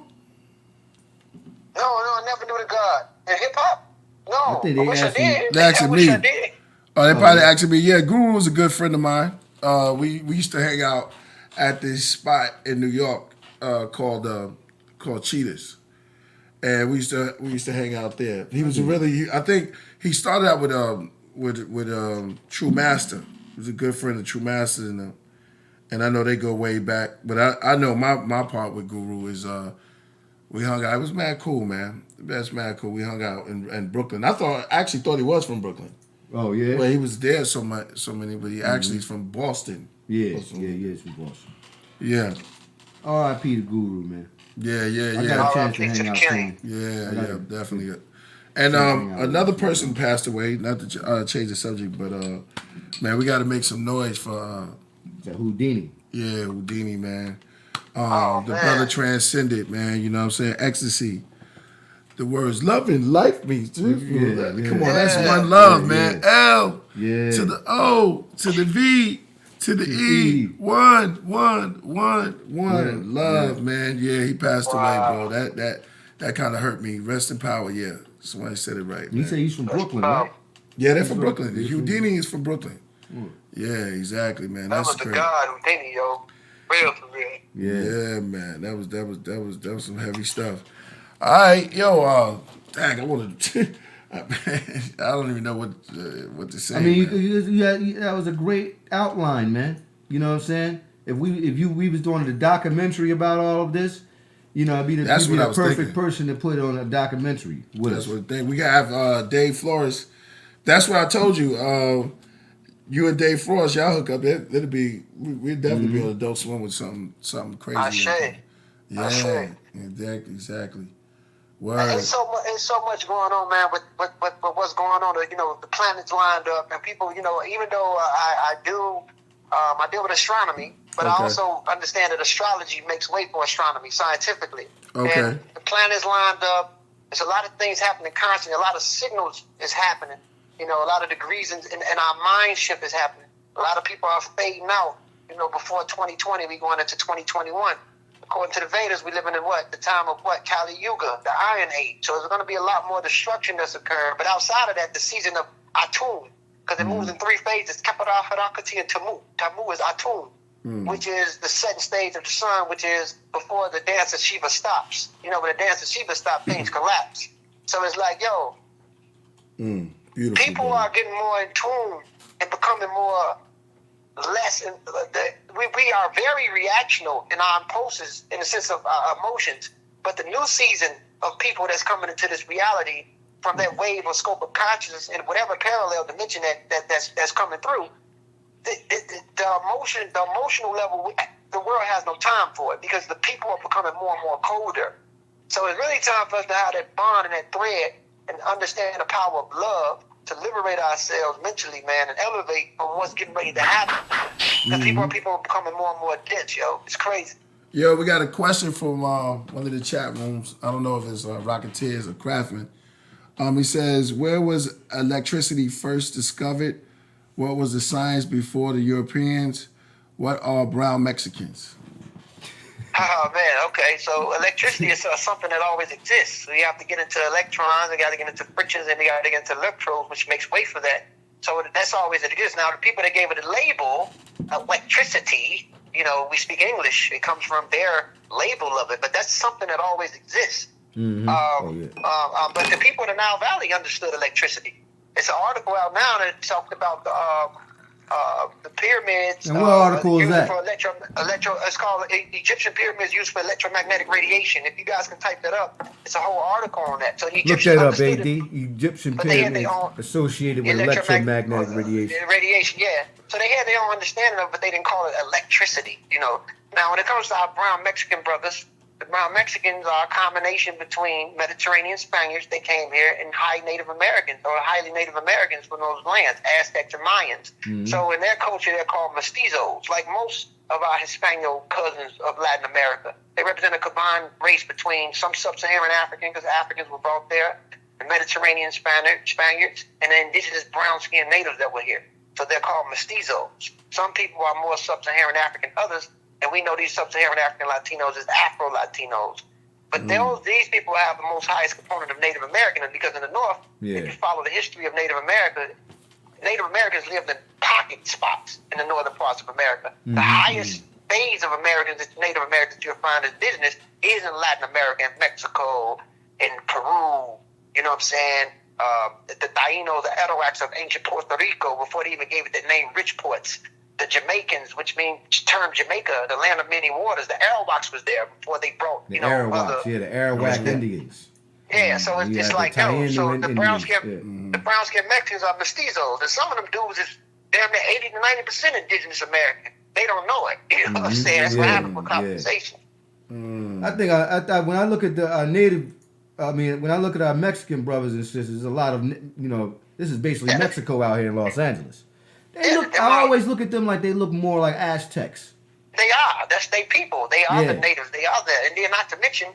No, I never knew the God. In hip-hop? No. I think they wish I asking- did. They asking I wish me. I did. Oh, they probably asked me. Yeah, Guru was a good friend of mine. We used to hang out at this spot in New York called Cheetahs, and we used to hang out there. He was I think he started out with True Master. He was a good friend of True Master, and I know they go way back. But I know my part with Guru is we hung out. It was mad cool, man. That's mad cool. We hung out in Brooklyn. I actually thought he was from Brooklyn. Oh, yeah? Well, he was there so many, but he actually is from Boston. Yeah, he's from Boston. Yeah. R.I.P. to Guru, man. Yeah. I got a chance to R.I.P. to hang out the with king. him. Yeah, definitely. And another person passed away. Not to change the subject, but man, we got to make some noise for That Houdini. yeah, Houdini, man. The man. brother transcended, man. You know what I'm saying? Ecstasy. The words love and life means. Come on, that's one love, man. L to the O to the V to the E. One. Love, man. Yeah, he passed away, bro. That kind of hurt me. Rest in power, yeah. Somebody said it right, man. He said he's from Brooklyn, right? Yeah, they're from Brooklyn. The Houdini is from Brooklyn. Yeah, exactly, man. That That's was the crazy. God Houdini, yo. Real for real. Yeah, man. That was some heavy stuff. All right, yo, dang, I wanted to I don't even know what to say. I mean, man. that was a great outline, man. You know what I'm saying? If we was doing a documentary about all of this, you know, you'd be the perfect person to put on a documentary with us. That's what they, we have Dave Flores. That's what I told you. You and Dave Flores, y'all hook up. We'd definitely be on Adult Swim with something crazy. I say. Yeah, exactly. Word. And it's so much going on, man. With what's going on, you know, the planets lined up, and people, you know, even though I deal with astronomy, but I also understand that astrology makes way for astronomy scientifically. Okay. And the planets lined up. There's a lot of things happening constantly. A lot of signals is happening. You know, a lot of degrees and our mind shift is happening. A lot of people are fading out. You know, before 2020, we going into 2021. According to the Vedas, we living in what? The time of what? Kali Yuga, the Iron Age. So there's going to be a lot more destruction that's occurring. But outside of that, the season of Atum, because it moves in three phases, Kapara, Harakati, and Tamu. Tamu is Atum, which is the setting stage of the sun, which is before the dance of Shiva stops. You know, when the dance of Shiva stops, things collapse. So it's like, yo, beautiful, people are getting more in tune and becoming more less. We are very reactional in our impulses in the sense of our emotions. But the new season of people that's coming into this reality from that wave or scope of consciousness and whatever parallel dimension that's coming through, the emotional level, the world has no time for it because the people are becoming more and more colder. So it's really time for us to have that bond and that thread and understand the power of love to liberate ourselves mentally, man, and elevate from what's getting ready to happen. Because people are becoming more and more dense, yo. It's crazy. Yo, we got a question from one of the chat rooms. I don't know if it's Rocketeers or Craftsman. He says, where was electricity first discovered? What was the science before the Europeans? What are brown Mexicans? Oh man, okay. So electricity is something that always exists. So you have to get into electrons, you got to get into frictions, and you got to get into electrodes, which makes way for that. So that's always it exists. Now the people that gave it a label, electricity, we speak English. It comes from their label of it, but that's something that always exists. Mm-hmm. But the people in the Nile Valley understood electricity. It's an article out now that talked about the pyramids. And what article is that? For it's called Egyptian pyramids used for electromagnetic radiation. If you guys can type that up, it's a whole article on that. So the Look Egyptians that up, understood AD. it, Egyptian but they had pyramids their own associated with electromagnetic radiation. Radiation, yeah. So they had their own understanding of it, but they didn't call it electricity. Now when it comes to our brown Mexican brothers, the brown Mexicans are a combination between Mediterranean Spaniards, they came here, and highly Native Americans from those lands, Aztecs and Mayans. Mm-hmm. So in their culture, they're called mestizos, like most of our Hispano cousins of Latin America. They represent a combined race between some sub-Saharan African, because Africans were brought there, the Mediterranean Spaniards, and the indigenous brown-skinned natives that were here. So they're called mestizos. Some people are more sub-Saharan African, others. And we know these sub-Saharan African Latinos as Afro-Latinos. But these people have the most highest component of Native American, because in the North, if you follow the history of Native America, Native Americans lived in pocket spots in the northern parts of America. The highest phase of Native Americans you'll find indigenous is in Latin America, in Mexico, in Peru, you know what I'm saying? The Taínos, the Arawaks of ancient Puerto Rico, before they even gave it the name Rich Ports. The Jamaicans, which means term Jamaica, the land of many waters. The Arawaks was there before they brought, the Arawaks, the Arawak Indians. Yeah, so it's just like those. So the brown skin Mexicans are mestizos, and some of them dudes is damn near 80 to 90% indigenous American. They don't know it. You know what I'm saying? That's what happened with colonization. I think when I look at the when I look at our Mexican brothers and sisters, a lot of this is basically Mexico out here in Los Angeles. I always look at them like they look more like Aztecs. They are. That's their people. They are the natives. They are there. And then not to mention,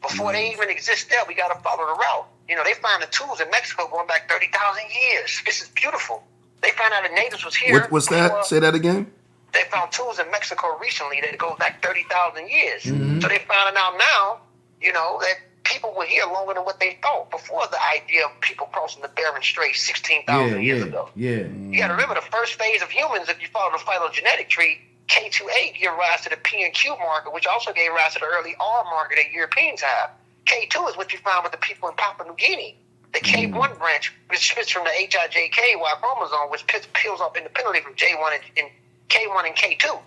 before they even exist there, we got to follow the route. They find the tools in Mexico going back 30,000 years. This is beautiful. They found out the natives was here. What's that? Say that again. They found tools in Mexico recently that goes back 30,000 years. Mm-hmm. So they found out now, that people were here longer than what they thought before the idea of people crossing the Bering Strait 16,000 years ago. Yeah. You got to remember the first phase of humans, if you follow the phylogenetic tree, K2A gave rise to the P and Q marker, which also gave rise to the early R marker that Europeans have. K2 is what you found with the people in Papua New Guinea. The K1 branch, which splits from the HIJK-Y chromosome, which peels off independently from J1 and K1 and K2.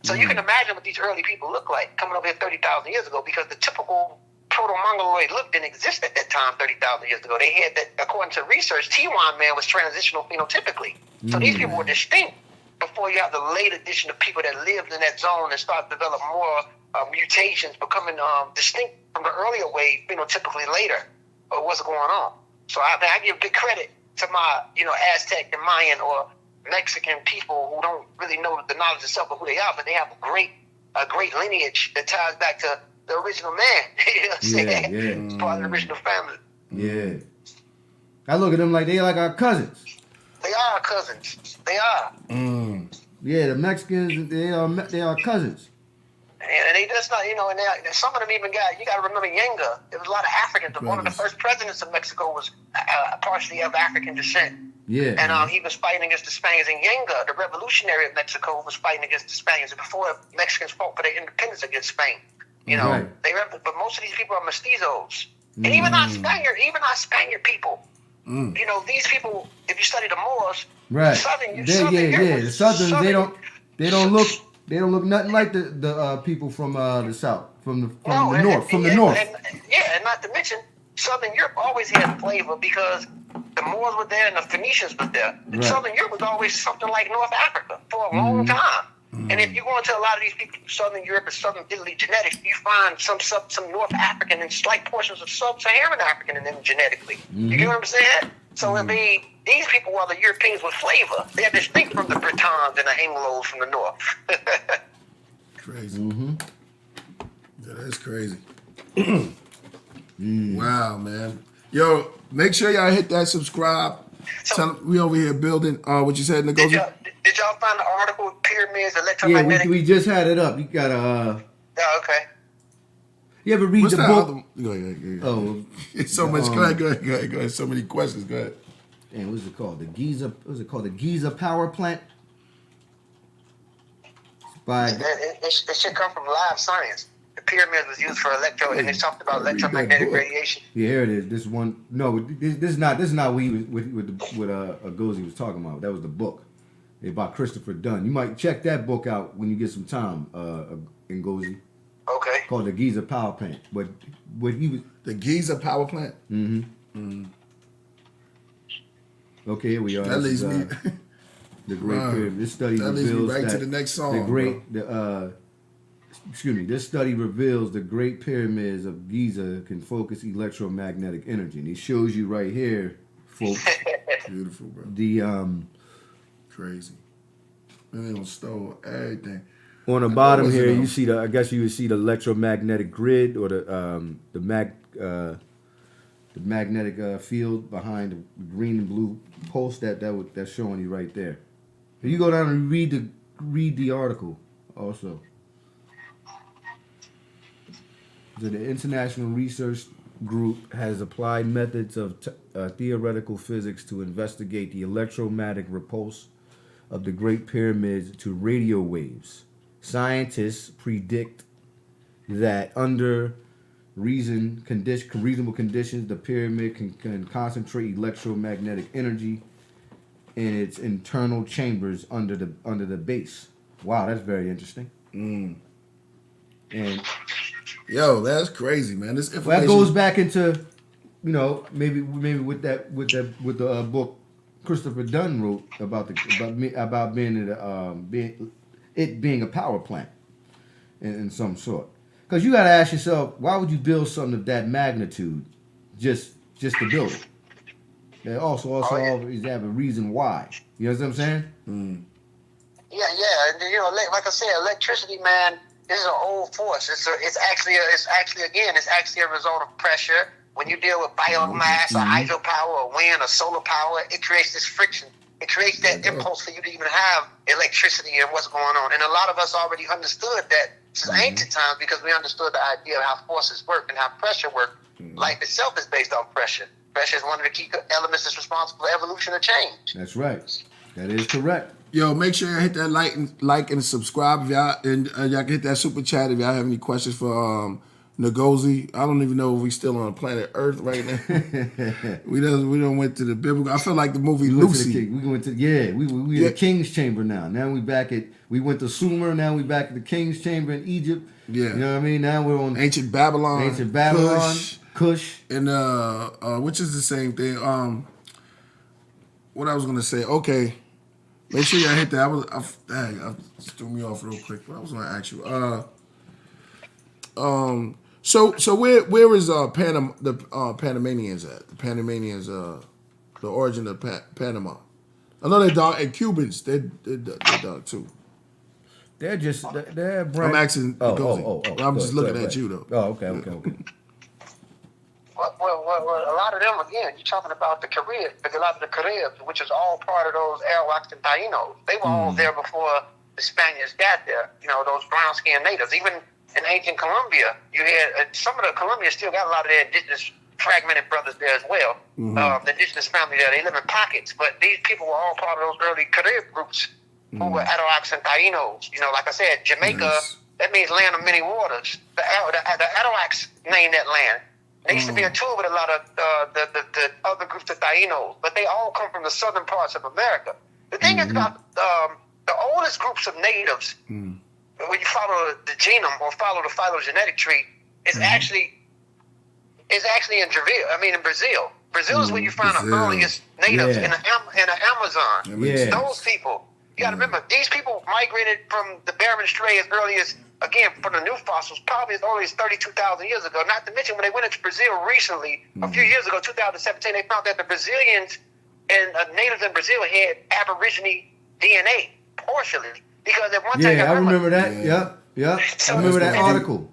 So you can imagine what these early people look like coming over here 30,000 years ago, because the typical proto-mongoloid look didn't exist at that time 30,000 years ago. They had that, according to research, Tiwan man was transitional phenotypically. So these people were distinct before you have the late addition of people that lived in that zone and start to develop more mutations, becoming distinct from the earlier wave phenotypically later of what's going on. So I give big credit to my, Aztec and Mayan or Mexican people who don't really know the knowledge itself of who they are, but they have a great lineage that ties back to the original man. You know what I'm saying? It's part of the original family. Yeah. I look at them like they like our cousins. They are cousins. They are. Yeah, the Mexicans, they are cousins. And they just not, and some of them even you got to remember Yenga. There was a lot of Africans. One of the first presidents of Mexico was partially of African descent. Yeah. And he was fighting against the Spaniards. And Yenga, the revolutionary of Mexico, was fighting against the Spaniards before Mexicans fought for their independence against Spain. But most of these people are mestizos. And even our Spaniard people. These people, if you study the Moors, right? The Southerns, they don't look nothing like the people from the south, from the north. And not to mention, Southern Europe always had flavor because the Moors were there and the Phoenicians were there. Right. Southern Europe was always something like North Africa for a long time. And if you go into a lot of these people from Southern Europe and Southern Italy genetics, you find some North African and slight portions of Sub-Saharan African in them genetically. You get what I'm saying? So these people are the Europeans with flavor. They're distinct from the Britons and the Anglos from the north. Crazy. That is crazy. Wow, man. Yo, make sure y'all hit that subscribe. So, we over here building what you said, NGOZI. Did y'all find the article pyramids, Yeah, electromagnetic. we just had it up. You gotta. Oh, okay. You ever read What's the that book? other? Go ahead. Oh, It's so much. Go ahead. So many questions. Go ahead. and what's it called? The Giza. What's it called? The Giza power plant. It's by. It should come from live science. The pyramids was used for and they talked about I read that electromagnetic book. radiation. Yeah, here it is. This one. No, this is not. This is not what NGOZI was talking about. That was the book. By Christopher Dunn. You might check that book out when you get some time. NGOZI. Okay. Called the Giza power plant. But what he was. The Giza power plant. Okay, here we are. That This leads is, me. the Great Wow. Pyramid. This study That leads me reveals right that to the next song, the great. This study reveals the Great Pyramids of Giza can focus electromagnetic energy, and he shows you right here, folks. Beautiful, bro. The Crazy. Man, they stole everything. on the bottom was it here, on? you see the. I guess you would see the electromagnetic grid or the magnetic field behind the green and blue post that's showing you right there. If you go down and read the article also. So the International Research Group has applied methods of theoretical physics to investigate the electromagnetic repulse of the Great Pyramids to radio waves. Scientists predict that under reasonable conditions, the pyramid can concentrate electromagnetic energy in its internal chambers under the base. Wow, that's very interesting. And Yo, that's crazy, man. This information. well, that goes back into, maybe with the book Christopher Dunn wrote about being a power plant in some sort. Because you got to ask yourself, why would you build something of that magnitude just to build it? They also always have a reason why. You know what I'm saying? Yeah. And, like I said, electricity, man, this is an old force. It's actually a result of pressure. When you deal with biomass or hydropower or wind or solar power, it creates this friction. It creates that impulse for you to even have electricity and what's going on. And a lot of us already understood that since ancient times because we understood the idea of how forces work and how pressure works. Life itself is based on pressure. Pressure is one of the key elements that's responsible for evolution and change. That's right. That is correct. Yo, make sure you hit that like and subscribe if y'all can hit that super chat if y'all have any questions for NGOZI. I don't even know if we still on planet Earth right now. we done went to the biblical. I feel like the movie Lucy. We went to we in the King's Chamber now. Now we went to Sumer. Now we back at the King's Chamber in Egypt. Yeah, you know what I mean. Now we're on ancient Babylon, Kush, and which is the same thing. What I was gonna say. Okay, make sure y'all hit that. I threw me off real quick. But I was gonna ask you. So where is the Panamanians at? The Panamanians, the origin of Panama. I know they're dark, and Cubans they're dark too. They're bright. I'm asking. I'm just looking at you though. Oh, okay. Well, a lot of them, again, you're talking about the Caribs, because a lot of the Caribs, which is all part of those Arawaks and Tainos, they were all there before the Spaniards got there. Those brown-skinned natives. Even in ancient Colombia, you had some of the Colombians still got a lot of their indigenous fragmented brothers there as well. The indigenous family there, they live in pockets, but these people were all part of those early Carib groups who were Arawaks and Tainos. Like I said, Jamaica, that means land of many waters. The Arawaks named that land. They used to be a tool with a lot of the other groups of Tainos, but they all come from the southern parts of America. The thing is about the oldest groups of natives, when you follow the genome or follow the phylogenetic tree, is actually in Brazil. Brazil is where you find the earliest natives in the Amazon. Those people, you got to remember, these people migrated from the Bering Strait as early as, again, from the new fossils, probably as early as 32,000 years ago. Not to mention when they went into Brazil recently, a few years ago, 2017, they found that the Brazilians and natives in Brazil had Aborigine DNA, partially. Because at one time, I remember that. Yeah. So I remember that article.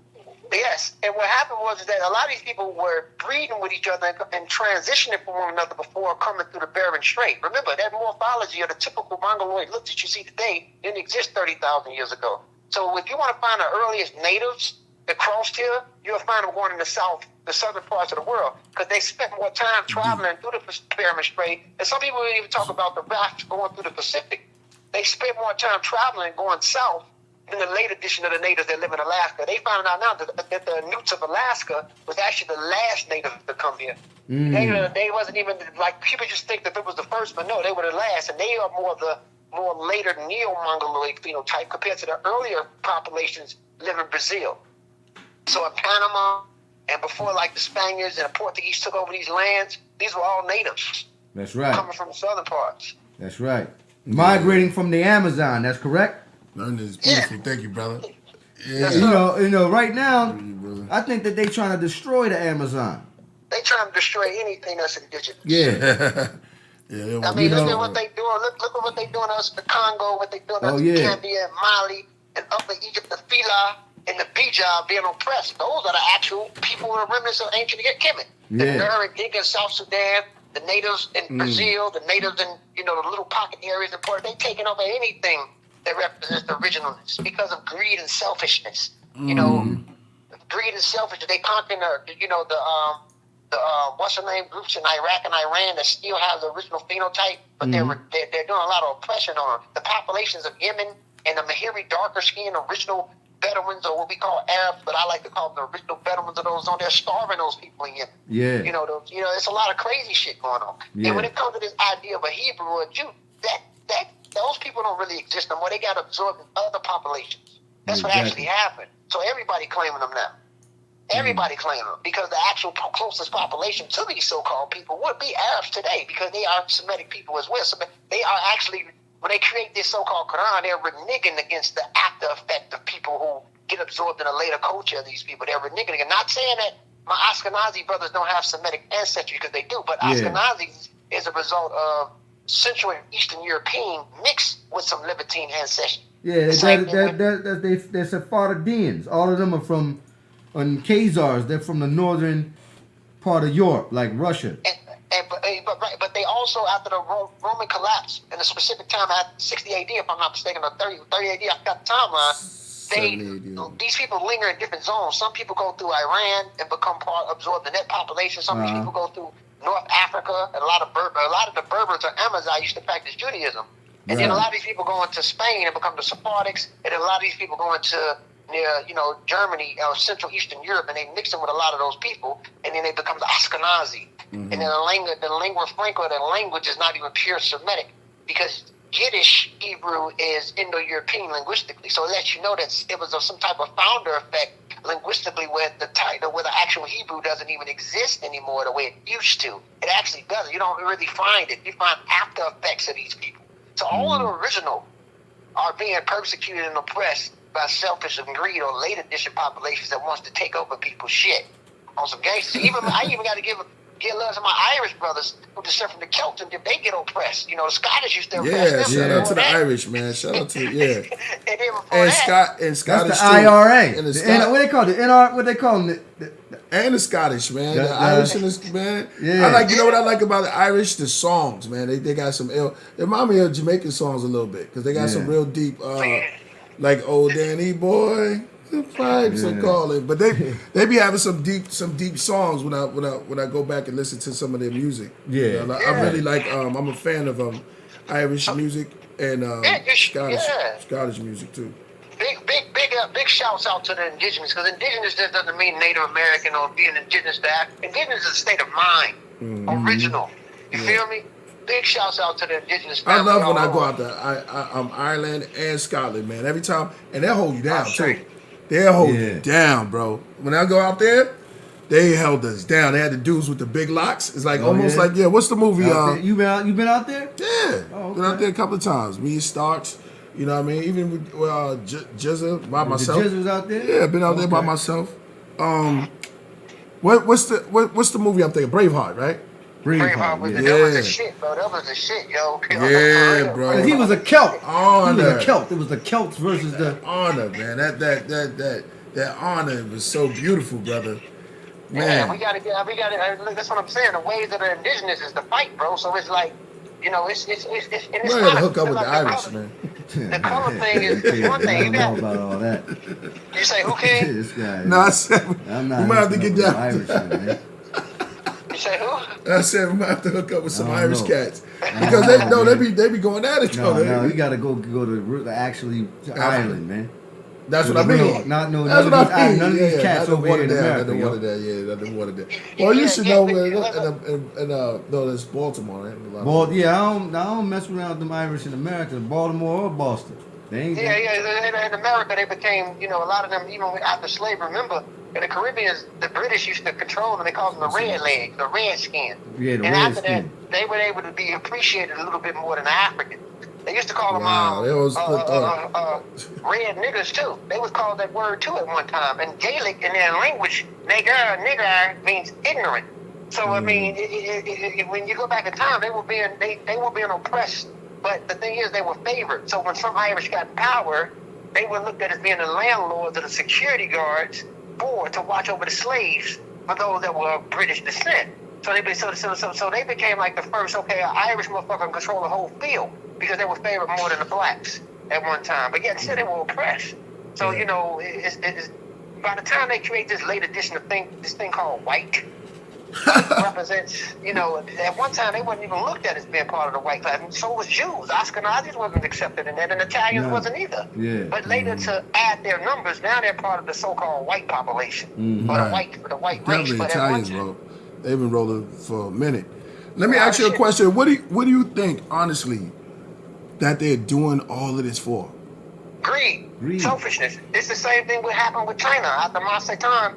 Yes, and what happened was that a lot of these people were breeding with each other and transitioning from one another before coming through the Bering Strait. Remember, that morphology of the typical Mongoloid look that you see today didn't exist 30,000 years ago. So if you want to find the earliest natives that crossed here, you'll find them going in the southern parts of the world, because they spent more time traveling through the Bering Strait. And some people even talk about the rafts going through the Pacific. They spent more time traveling going south than the late addition of the natives that live in Alaska. They found out now that the Newts of Alaska was actually the last natives to come here. They wasn't even, like, people just think that it was the first, but no, they were the last, and they are more later neo-Mongoloid phenotype compared to the earlier populations live in Brazil. So in Panama, and before, like, the Spaniards and the Portuguese took over these lands, these were all natives. That's right. Coming from the southern parts. That's right. Migrating from the Amazon. That's correct. Learning is beautiful. Yeah. Thank you, brother. Yeah. You know. Right now, I think that they trying to destroy the Amazon. They trying to destroy anything that's indigenous. Yeah. Yeah. I mean, look at what they doing. Look at what they doing to us in the Congo. What they doing to us in Gambia and Mali and Upper Egypt, the Fila and the Bija being oppressed. Those are the actual people who are remnants of ancient Kemet. The Nur and Dig in South Sudan, the natives in Brazil, the natives in the little pocket areas in Puerto. They taking over anything that represents the originalness because of greed and selfishness. Greed and selfishness. They conquering the what's the name groups in Iraq and Iran that still have the original phenotype, but they're doing a lot of oppression on them. The populations of Yemen and the Mahiri darker skinned original Bedouins, or what we call Arabs, but I like to call them the original Bedouins of those on there, starving those people in Yemen. Yeah. It's a lot of crazy shit going on. Yeah. And when it comes to this idea of a Hebrew or a Jew, that those people don't really exist no more. They got absorbed in other populations. That's what actually happened. So everybody claiming them now. Everybody claiming them, because the actual closest population to these so-called people would be Arabs today, because they are Semitic people as well. So they are actually, when they create this so-called Quran, they're reneging against the after effect of people who get absorbed in a later culture of these people. They're reneging. And not saying that my Ashkenazi brothers don't have Semitic ancestry, because they do, but Ashkenazi is a result of Central and Eastern European mixed with some Levantine ancestry. Yeah, they're Sephardians. All of them are from Khazars. They're from the northern part of Europe, like Russia. But they also, after the Roman collapse, in a specific time at 60 AD, if I'm not mistaken, or 30 AD, I forgot the timeline. These people linger in different zones. Some people go through Iran and become absorb the net population. Some people go through North Africa, and a lot of the Berbers or Amazigh used to practice Judaism. And then a lot of these people go into Spain and become the Sephardics, and then a lot of these people go into Germany or Central Eastern Europe, and they mix in with a lot of those people, and then they become the Ashkenazi. And then the lingua franca, the language is not even pure Semitic, because Yiddish Hebrew is Indo-European linguistically. So it lets you know that it was some type of founder effect linguistically, where the actual Hebrew doesn't even exist anymore the way it used to. It actually doesn't. You don't really find it. You find after effects of these people. So all of the original are being persecuted and oppressed by selfish and greed or late edition populations that wants to take over people's shit on some gangsters. I even got to give love to my Irish brothers who descend from the Celts, and they get oppressed. The Scottish used to oppress them. Shout out to the Irish, man. Shout out to and then Scottish. That's the IRA. And what they call it? What they call them? And the Scottish, man. The Irish and the man. Yeah. I like. You know what I like about the Irish? The songs, man. They got some ill. They remind me of Jamaican songs a little bit, because they got some real deep. Like Old Danny Boy, the pipes are calling. But they be having some deep songs when I go back and listen to some of their music. Yeah, I really like. I'm a fan of Irish music and Scottish music too. Big shouts out to the indigenous, because indigenous just doesn't mean Native American or being indigenous to Africa. Indigenous is a state of mind, original. You feel me? Big shouts out to the indigenous family. I love when I go out there. Ireland and Scotland, man. Every time, and they'll hold you down too. They'll hold you down, bro. When I go out there, they held us down. They had the dudes with the big locks. It's like almost like what's the movie? You been out there? Yeah, been out there a couple of times. Me and Starks. You know what I mean? Even with Giza by myself. Giza's out there? Yeah, been out there by myself. What's the movie I'm thinking? Braveheart, right? Braveheart was that was the shit, bro. That was the shit, yo. Yeah, bro. He was a Celt. Honor. He was a Celt. It was the Celts versus the honor, man. That That honor was so beautiful, brother. Man. Yeah, we gotta. That's what I'm saying. The ways that are indigenous is the fight, bro. So it's like, it's and it's We gotta hook up with like the Irish, man. The color thing is one thing. I don't know about all that. You say who can? This guy. No, I said I'm not. we might have to get down. Irishman, man. You say who? I said we might have to hook up with some I don't Irish know. cats because they be going at it though. No, you gotta go to actually to Ireland, man. That's To what I the mean. real- not no- That's none of what I these- mean. none of these cats I over here in that. America, I don't yo. want that. Yeah, I don't want that. Well, you should know, man. No, that's Baltimore, right? I don't mess around with them Irish in America, Baltimore or Boston. They ain't. In America, they became, a lot of them, even after slavery. Remember, in the Caribbean, the British used to control them. They called them the redlegs, the redskin. Yeah, the and after redskin. that, they were able to be appreciated a little bit more than the African. They used to call them They always put red niggers too. They was called that word too at one time. And Gaelic in their language, nigger means ignorant. So I mean, when you go back in time, they were being oppressed. But the thing is, they were favored. So when some Irish got in power, they were looked at as being the landlords or the security guards to watch over the slaves for those that were of British descent. So they became like the first, an Irish motherfucker can control the whole field because they were favored more than the blacks at one time. But yet still they were oppressed. So, it's by the time they create this late edition of this thing called white, represents, at one time they wasn't even looked at as being part of the white class. And so was Jews. Ashkenazis wasn't accepted in that, and Italians wasn't either. Yeah. But later to add their numbers, now they're part of the so-called white population, or the white race. Definitely But Italians, at one bro. They've been rolling for a minute. Let me ask you a question. What do you think, honestly, that they're doing all of this for? Greed, selfishness. It's the same thing what happened with China after Mao Zedong.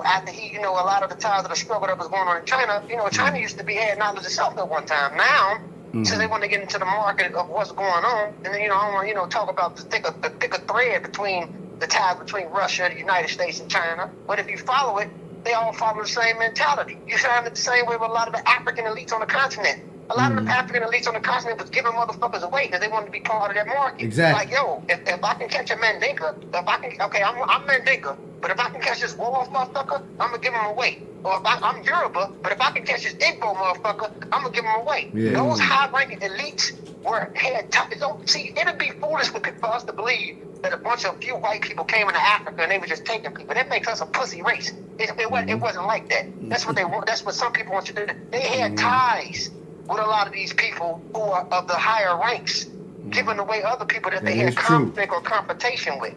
After he, a lot of the times of the struggle that was going on in China, China used to had knowledge itself at one time. Now, since they want to get into the market of what's going on, and then, I don't want to, talk about the thicker thread between the ties between Russia, the United States, and China. But if you follow it, they all follow the same mentality. You find it the same way with a lot of the African elites on the continent. A lot of the African elites on the continent was giving motherfuckers away because they wanted to be part of that market. Exactly. Like, yo, if I can catch a Mandinka, I'm Mandinka, but if I can catch this Wolof motherfucker, I'm going to give him away. Or if I'm Yoruba, but if I can catch this Igbo motherfucker, I'm going to give him away. Yeah. Those high-ranking elites it'd be foolish for us to believe that a bunch of few white people came into Africa and they were just taking people. That makes us a pussy race. It wasn't like that. That's what they want. That's what some people want you to do. They had ties with a lot of these people who are of the higher ranks, giving away other people that they had conflict or confrontation with.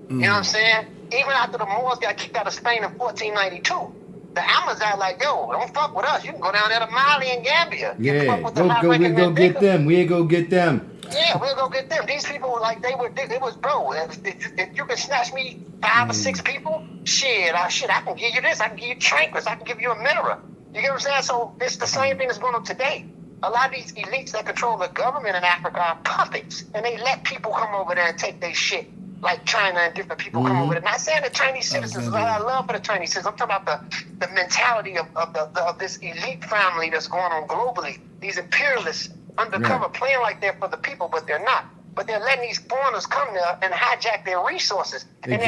You know what I'm saying? Even after the Moors got kicked out of Spain in 1492, the Amazon like, yo, don't fuck with us. You can go down there to Mali and Gambia. Yeah, we'll go get them. We'll go get them. Yeah, we'll go get them. These people, like, it was, bro, if you can snatch me 5 or 6 people, I can give you this. I can give you trinkets. I can give you a mineral. You get what I'm saying? So it's the same thing that's going on today. A lot of these elites that control the government in Africa are puppets, and they let people come over there and take their shit, like China and different people come over there. Not saying the Chinese citizens, I love for the Chinese citizens. I'm talking about the mentality of this elite family that's going on globally. These imperialists undercover playing like they're for the people, but they're not. But they're letting these foreigners come there and hijack their resources. Exactly. And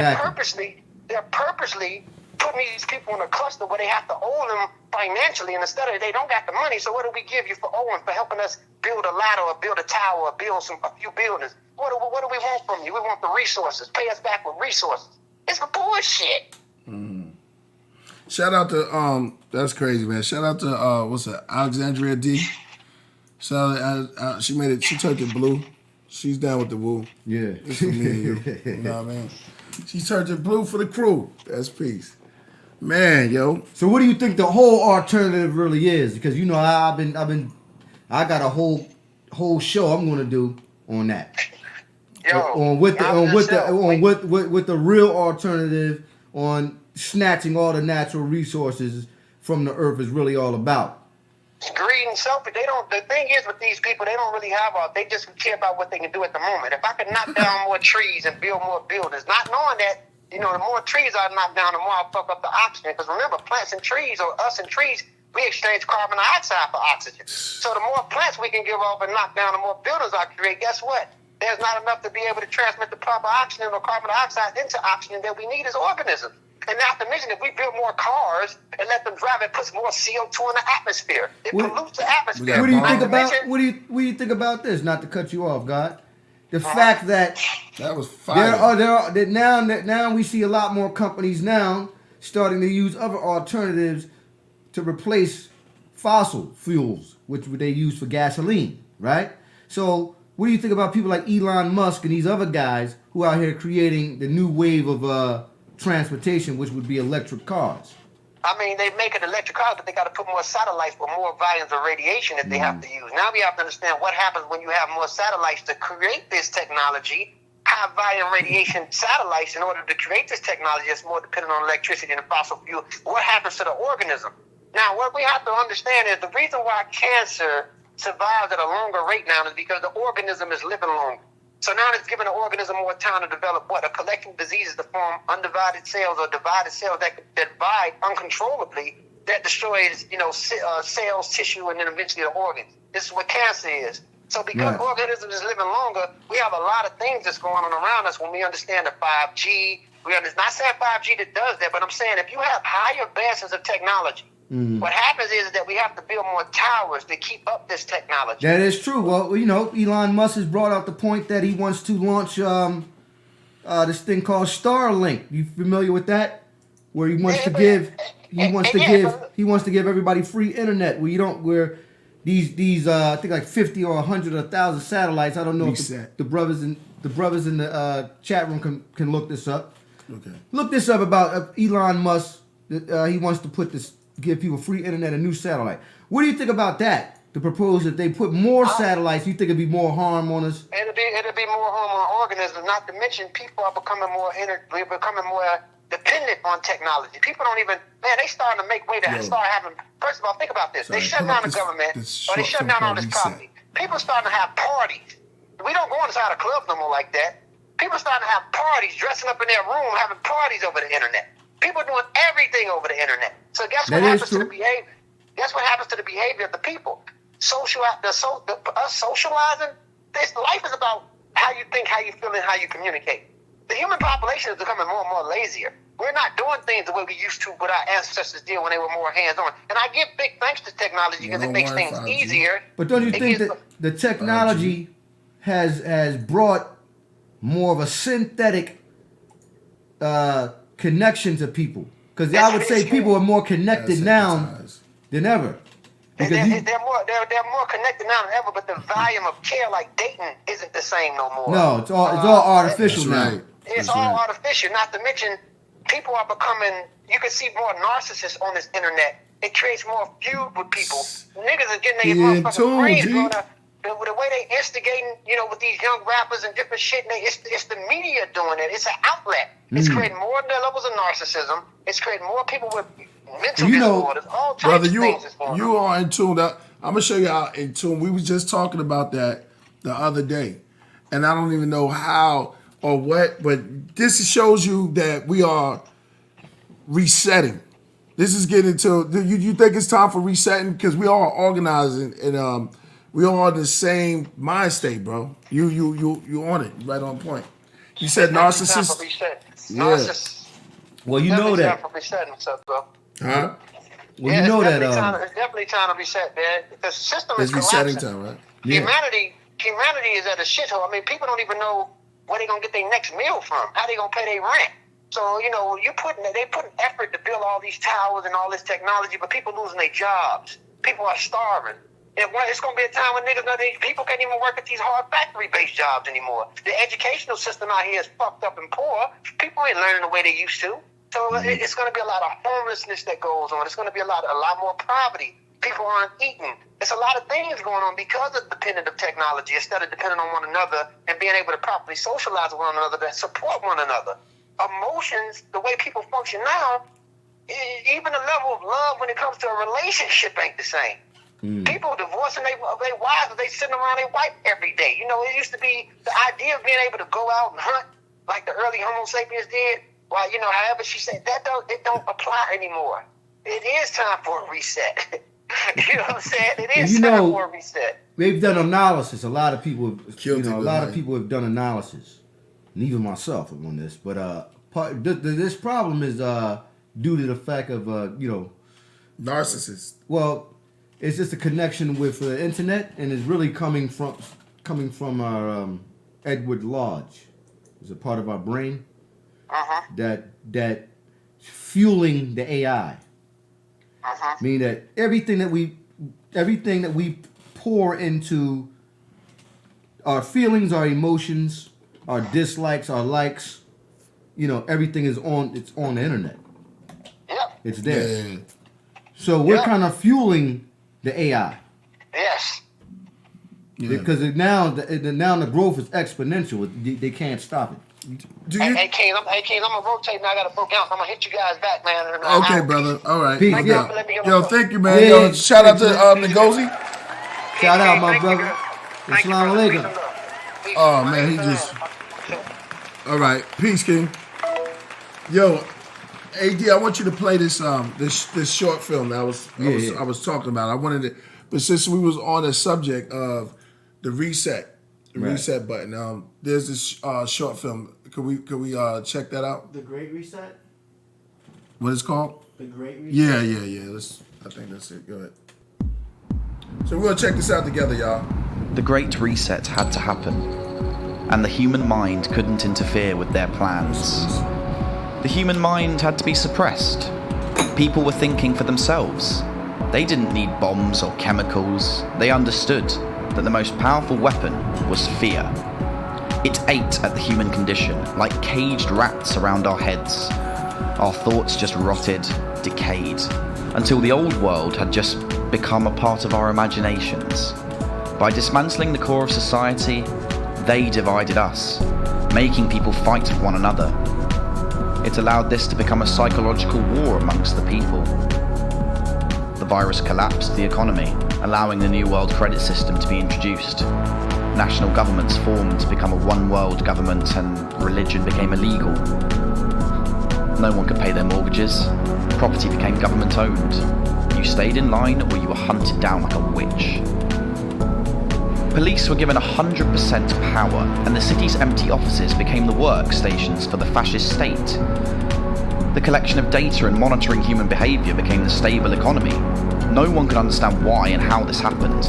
they're purposely putting these people in a cluster where they have to owe them financially, and instead of they don't got the money, so what do we give you for owing, for helping us build a ladder or build a tower or build a few buildings? What do we want from you? We want the resources. Pay us back with resources. It's bullshit. Shout out to that's crazy, man. Shout out to Alexandria D. Shout out, she made it. She turned it blue. She's down with the woo. Yeah, it's for me and you. You know what I mean? She turned it blue for the crew. That's peace, man, yo. So what do you think the whole alternative really is? Because I got a whole show I'm gonna do on that. Yo, with the real alternative on snatching all the natural resources from the earth is really all about. Greed and selfish. The thing is with these people, they don't really they just care about what they can do at the moment. If I can knock down more trees and build more buildings, not knowing that, the more trees I knock down, the more I fuck up the oxygen. Because remember, plants and trees, or us and trees, we exchange carbon dioxide for oxygen. So the more plants we can give off and knock down, the more buildings I create, guess what? there's not enough to be able to transmit the proper oxygen or carbon dioxide into oxygen that we need as organisms. And not to mention, if we build more cars and let them drive, it puts more CO2 in the atmosphere. It pollutes the atmosphere. What do you Not think to about mention- what do you think about this? Not to cut you off, God. The fact that That was fire. now we see a lot more companies now starting to use other alternatives to replace fossil fuels, which they use for gasoline, right? So what do you think about people like Elon Musk and these other guys who are out here creating the new wave of transportation, which would be electric cars? I mean, they make it electric cars, but they got to put more satellites with more volumes of radiation that they have to use. Now we have to understand what happens when you have more satellites to create this technology, high volume radiation satellites in order to create this technology that's more dependent on electricity than fossil fuel. What happens to the organism? Now, what we have to understand is the reason why cancer survives at a longer rate now is because the organism is living longer. So now it's giving the organism more time to develop a collection of diseases to form undivided cells or divided cells that divide uncontrollably, that destroys, cells, tissue, and then eventually the organs. This is what cancer is. So because organisms is living longer, we have a lot of things that's going on around us when we understand the 5G. Not saying 5G that does that, but I'm saying if you have higher advances of technology, what happens is that we have to build more towers to keep up this technology. That is true. Well, Elon Musk has brought out the point that he wants to launch this thing called Starlink. You familiar with that? Where he wants to give everybody free internet. Where these I think like 50 or 100 or 1,000 satellites. I don't know if the brothers in the chat room can look this up. Okay. Look this up about Elon Musk. He wants to give people free internet and new satellite. What do you think about that? To propose that they put more satellites, you think it'd be more harm on us? It'll be more harm on organisms. Not to mention, people are becoming more dependent on technology. People don't even, they starting to make way to start having. First of all, think about this. They shut down the government, or they shut down all this property. People starting to have parties. We don't go inside a club no more like that. People starting to have parties, dressing up in their room, having parties over the internet. People doing everything over the internet. So guess what happens to the behavior? Guess what happens to the behavior of the people? Us socializing. This life is about how you think, how you feel, and how you communicate. The human population is becoming more and more lazier. We're not doing things the way we used to, what our ancestors did when they were more hands-on. And I give big thanks to technology because it makes things easier. But don't you think that the technology has brought more of a synthetic connection to people? Because I would say people are more connected now than ever. They're more connected now than ever, but the volume of care, like dating, isn't the same no more. No, it's all artificial now. Right. It's all artificial. Not to mention, people are becoming. You can see more narcissists on this internet. It creates more feud with people. Niggas are getting their motherfucking brains blown up. The way they instigating, with these young rappers and different shit, it's the media doing it. It's an outlet. It's creating more levels of narcissism. It's creating more people with mental disorders. All types of things is going on. You are in tune. I'm gonna show you how in tune. We was just talking about that the other day, and I don't even know how or what, but this shows you that we are resetting. This is getting to. You think it's time for resetting because we are organizing and we all in the same mind state, bro. You on it, right on point. You said narcissist. Narcissist. Well, you know that. Time for resetting stuff, bro. Huh? Well, you know that. It's definitely time to reset, man. The system is It's resetting collapsing. time, right? Yeah. Humanity is at a shithole. I mean, people don't even know where they're gonna get their next meal from. How they gonna pay their rent? So they putting effort to build all these towers and all this technology, but people losing their jobs. People are starving. It's going to be a time when people can't even work at these hard factory-based jobs anymore. The educational system out here is fucked up and poor. People ain't learning the way they used to. So it's going to be a lot of homelessness that goes on. It's going to be a lot more poverty. People aren't eating. It's a lot of things going on because of dependent of technology instead of depending on one another and being able to properly socialize with one another that support one another. Emotions, the way people function now, even the level of love when it comes to a relationship ain't the same. People divorcing their wives, they sitting around their wife every day. It used to be the idea of being able to go out and hunt like the early Homo sapiens did. Well, however she said, it don't apply anymore. It is time for a reset. You know what I'm saying? It And is time for a reset. they've done analysis. A lot of people, Killed a it, lot of man. people have done analysis, and even myself on this. But this problem is due to the fact of Narcissist. well, it's just a connection with the internet, and it's really coming from our Edward Lodge. It's a part of our brain that fueling the AI. Meaning that everything that we pour into our feelings, our emotions, our dislikes, our likes, everything is on the internet. Yep. It's there. Yeah. So we're kind of fueling the AI. Yes. Yeah. Because now the growth is exponential. They can't stop it. Do you? Hey, King, I'm gonna rotate now. I got a broke out. I'm gonna hit you guys back, man. Okay, brother. All right. Peace, No yeah. doubt. Yo, thank you, man. Yeah, Yo, shout out to NGOZI. Shout out, my Thank you, brother. Thank you, Assalamu brother. alaikum. Peace and love. Peace. Oh, man, he just... All right. Peace, King. Yo, AD, I want you to play this this short film that I was talking about. I wanted it, but since we was on the subject of the reset button, there's this short film. Could we check that out? The Great Reset? What it's called? The Great Reset? Yeah. I think that's it. Go ahead. So we're gonna check this out together, y'all. The Great Reset had to happen, and the human mind couldn't interfere with their plans. The human mind had to be suppressed. People were thinking for themselves. They didn't need bombs or chemicals. They understood that the most powerful weapon was fear. It ate at the human condition like caged rats around our heads. Our thoughts just rotted, decayed, until the old world had just become a part of our imaginations. By dismantling the core of society, they divided us, making people fight with one another. It allowed this to become a psychological war amongst the people. The virus collapsed the economy, allowing the New World credit system to be introduced. National governments formed to become a one-world government, and religion became illegal. No one could pay their mortgages. Property became government-owned. You stayed in line or you were hunted down like a witch. Police were given 100% power, and the city's empty offices became the workstations for the fascist state. The collection of data and monitoring human behaviour became the stable economy. No one could understand why and how this happened.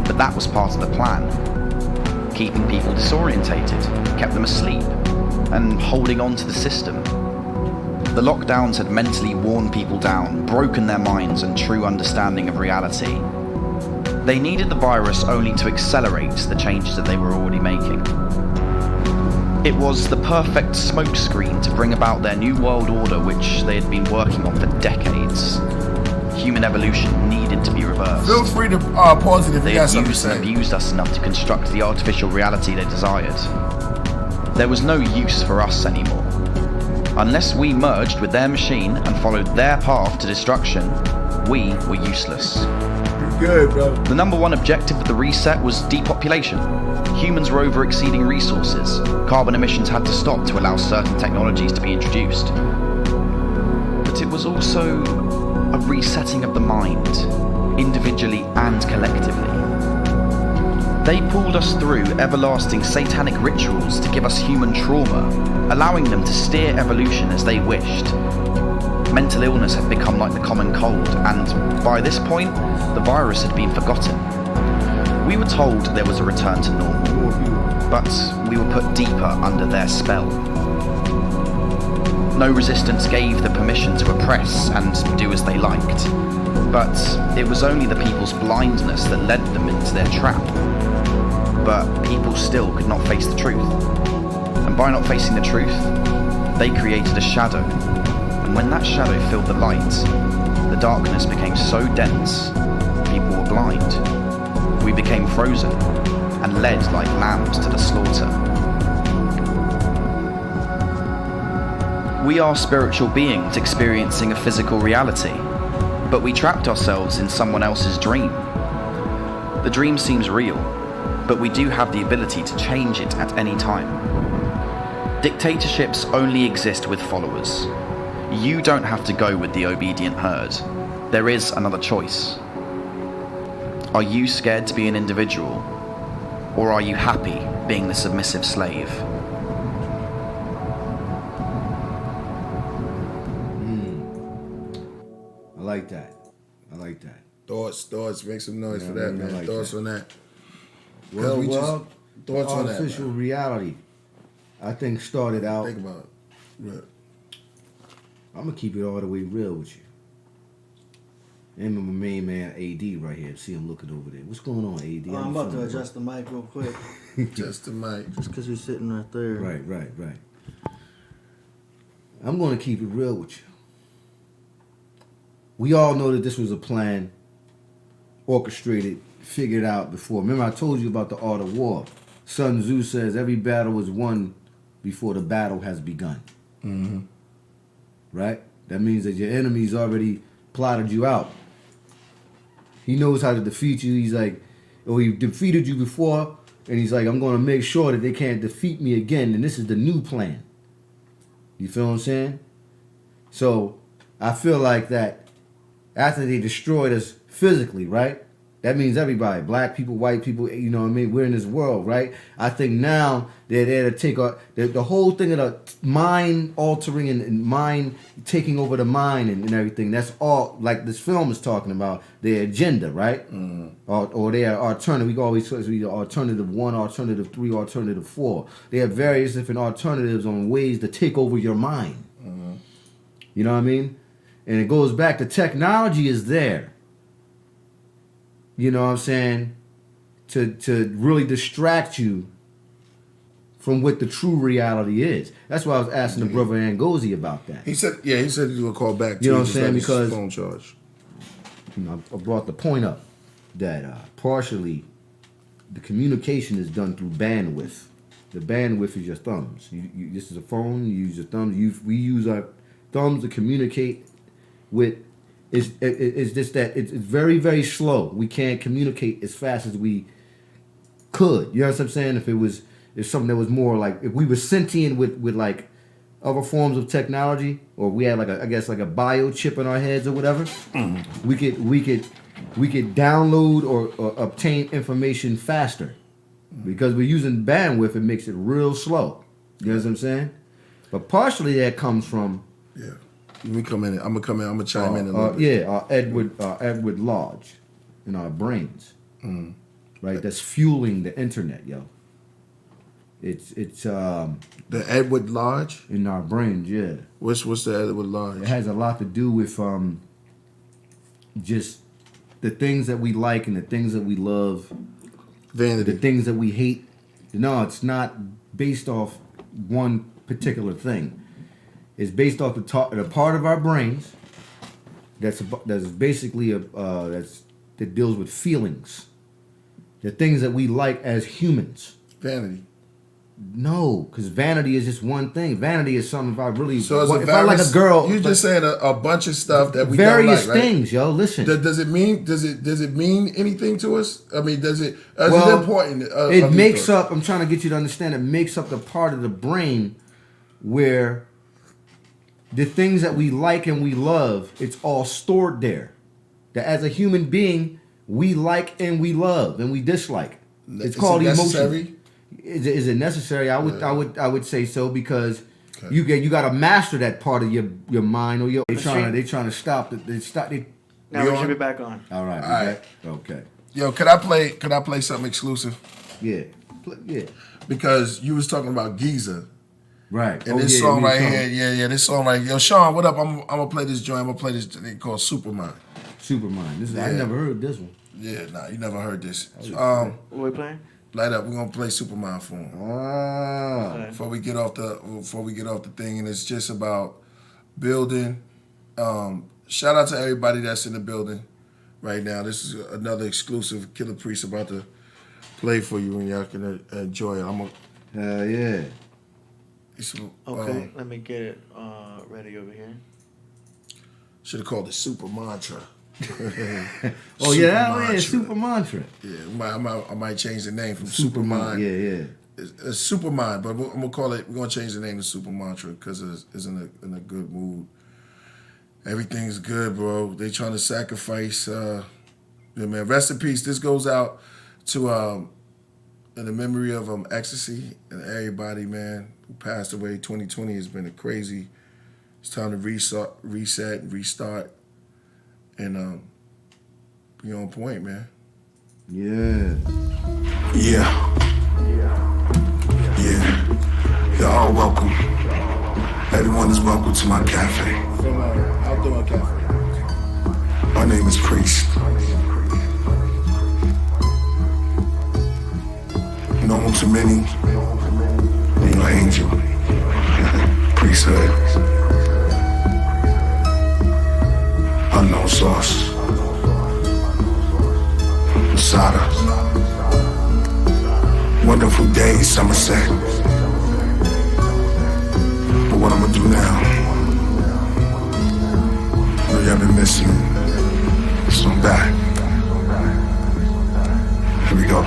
But that was part of the plan. Keeping people disorientated, kept them asleep, and holding on to the system. The lockdowns had mentally worn people down, broken their minds and true understanding of reality. They needed the virus only to accelerate the changes that they were already making. It was the perfect smokescreen to bring about their new world order, which they had been working on for decades. Human evolution needed to be reversed. Feel free to pause it if you They got had something to used and say. abused us enough to construct the artificial reality they desired. There was no use for us anymore. Unless we merged with their machine and followed their path to destruction, we were useless. Good, bro. The number one objective of the reset was depopulation. Humans were over-exceeding resources. Carbon emissions had to stop to allow certain technologies to be introduced. But it was also a resetting of the mind, individually and collectively. They pulled us through everlasting satanic rituals to give us human trauma, allowing them to steer evolution as they wished. Mental illness had become like the common cold, and by this point, the virus had been forgotten. We were told there was a return to normal, but we were put deeper under their spell. No resistance gave the permission to oppress and do as they liked, but it was only the people's blindness that led them into their trap. But people still could not face the truth, and by not facing the truth, they created a shadow. And when that shadow filled the light, the darkness became so dense, people were blind. We became frozen and led like lambs to the slaughter. We are spiritual beings experiencing a physical reality, but we trapped ourselves in someone else's dream. The dream seems real, but we do have the ability to change it at any time. Dictatorships only exist with followers. You don't have to go with the obedient herd. there is another choice. Are you scared to be an individual, or are you happy being the submissive slave? I like that. I like that. Thoughts, make some noise Yeah, for that, I man. like Thoughts that. on that. Well, we just- thoughts on that, artificial man. reality, I think, started out. Think about it. Yeah. I'm gonna keep it all the way real with you. And my main man AD right here. See him looking over there. What's going on, AD? I'm about to adjust the mic real quick. Just the mic. Just because you're sitting right there. Right. I'm gonna keep it real with you. We all know that this was a plan, orchestrated, figured out before. Remember, I told you about the art of war. Sun Tzu says every battle is won before the battle has begun. Mm-hmm. Right? That means that your enemy's already plotted you out. He knows how to defeat you. He's like, or he defeated you before, and he's like, I'm going to make sure that they can't defeat me again, and this is the new plan. You feel what I'm saying? So, I feel like that after they destroyed us physically, right? That means everybody, black people, white people, you know what I mean? We're in this world, right? I think now they're there to take the whole thing of the mind altering and mind taking over the mind and everything. That's all, like this film is talking about, their agenda, right? Mm. Or their alternative. We always say alternative 1, alternative 3, alternative 4. They have various different alternatives on ways to take over your mind. Mm-hmm. You know what I mean? And it goes back to technology is there. You know what I'm saying? To really distract you from what the true reality is. That's why I was asking the brother NGOZI about that. He said he was gonna call back. You know what I'm saying? His Because phone charge. You know, I brought the point up that partially the communication is done through bandwidth. The bandwidth is your thumbs. This is a phone. You use your thumbs. We use our thumbs to communicate with. It's just that it's very, very slow. We can't communicate as fast as we could. You know what I'm saying? If something that was more like, if we were sentient with like other forms of technology, or we had like a biochip in our heads or whatever, we could download or obtain information faster. Because we're using bandwidth, it makes it real slow. You know what I'm saying? But partially that comes from Let me come in. I'm gonna chime in a little bit. Edward Lodge in our brains, right? That's fueling the internet, yo. It's The Edward Lodge in our brains, yeah. What's the Edward Lodge? It has a lot to do with just the things that we like and the things that we love, Vanity. the things that we hate. No, it's not based off one particular thing. It's based off the part of our brains that's basically that deals with feelings, the things that we like as humans. Vanity. No, because vanity is just one thing. Vanity is something if I really So if I like a girl. You're just saying a bunch of stuff that we various don't like, right? things, yo. Listen. Does it mean anything to us? I mean, is it important? It makes up. I'm trying to get you to understand. It makes up the part of the brain where the things that we like and we love, it's all stored there. That as a human being, we like and we love and we dislike. It's called emotion. Is it necessary? I would say so, because you got to master that part of your mind, or they trying to stop it. Now we should be back on. All right. Okay. Yo, could I play something exclusive? Yeah. Because you was talking about Giza. Right. And this song right here, this song right here. Yo, Sean, what up? I'm gonna play this joint. I'm gonna play this thing called Supermind. Supermind. I never heard this one. Yeah, nah, you never heard this. What are we playing? Light up. We're gonna play Supermind for him. Ah. Before we get off the thing, and it's just about building. Shout out to everybody that's in the building right now. This is another exclusive Killah Priest about to play for you, and y'all can enjoy it. Yeah. Okay, let me get it ready over here. Should have called it Super Mantra. Super Mantra. Yeah, I might change the name from Supermind. Yeah. It's Supermind, but we're gonna call it. We're gonna change the name to Super Mantra because it's in a good mood. Everything's good, bro. They trying to sacrifice. Yeah, man. Rest in peace. This goes out to in the memory of Ecstasy and everybody, man, who passed away. 2020 has been a crazy. It's time to reset, and restart, and be on point, man. Yeah. Yeah. You're all welcome. Everyone is welcome to my cafe. From Outdoor Cafe. My name is Priest. Known to many, angel, priesthood, unknown source, Masada, wonderful day, Somerset. But what I'm gonna do now, really I've been missing, so I'm back. Here we go.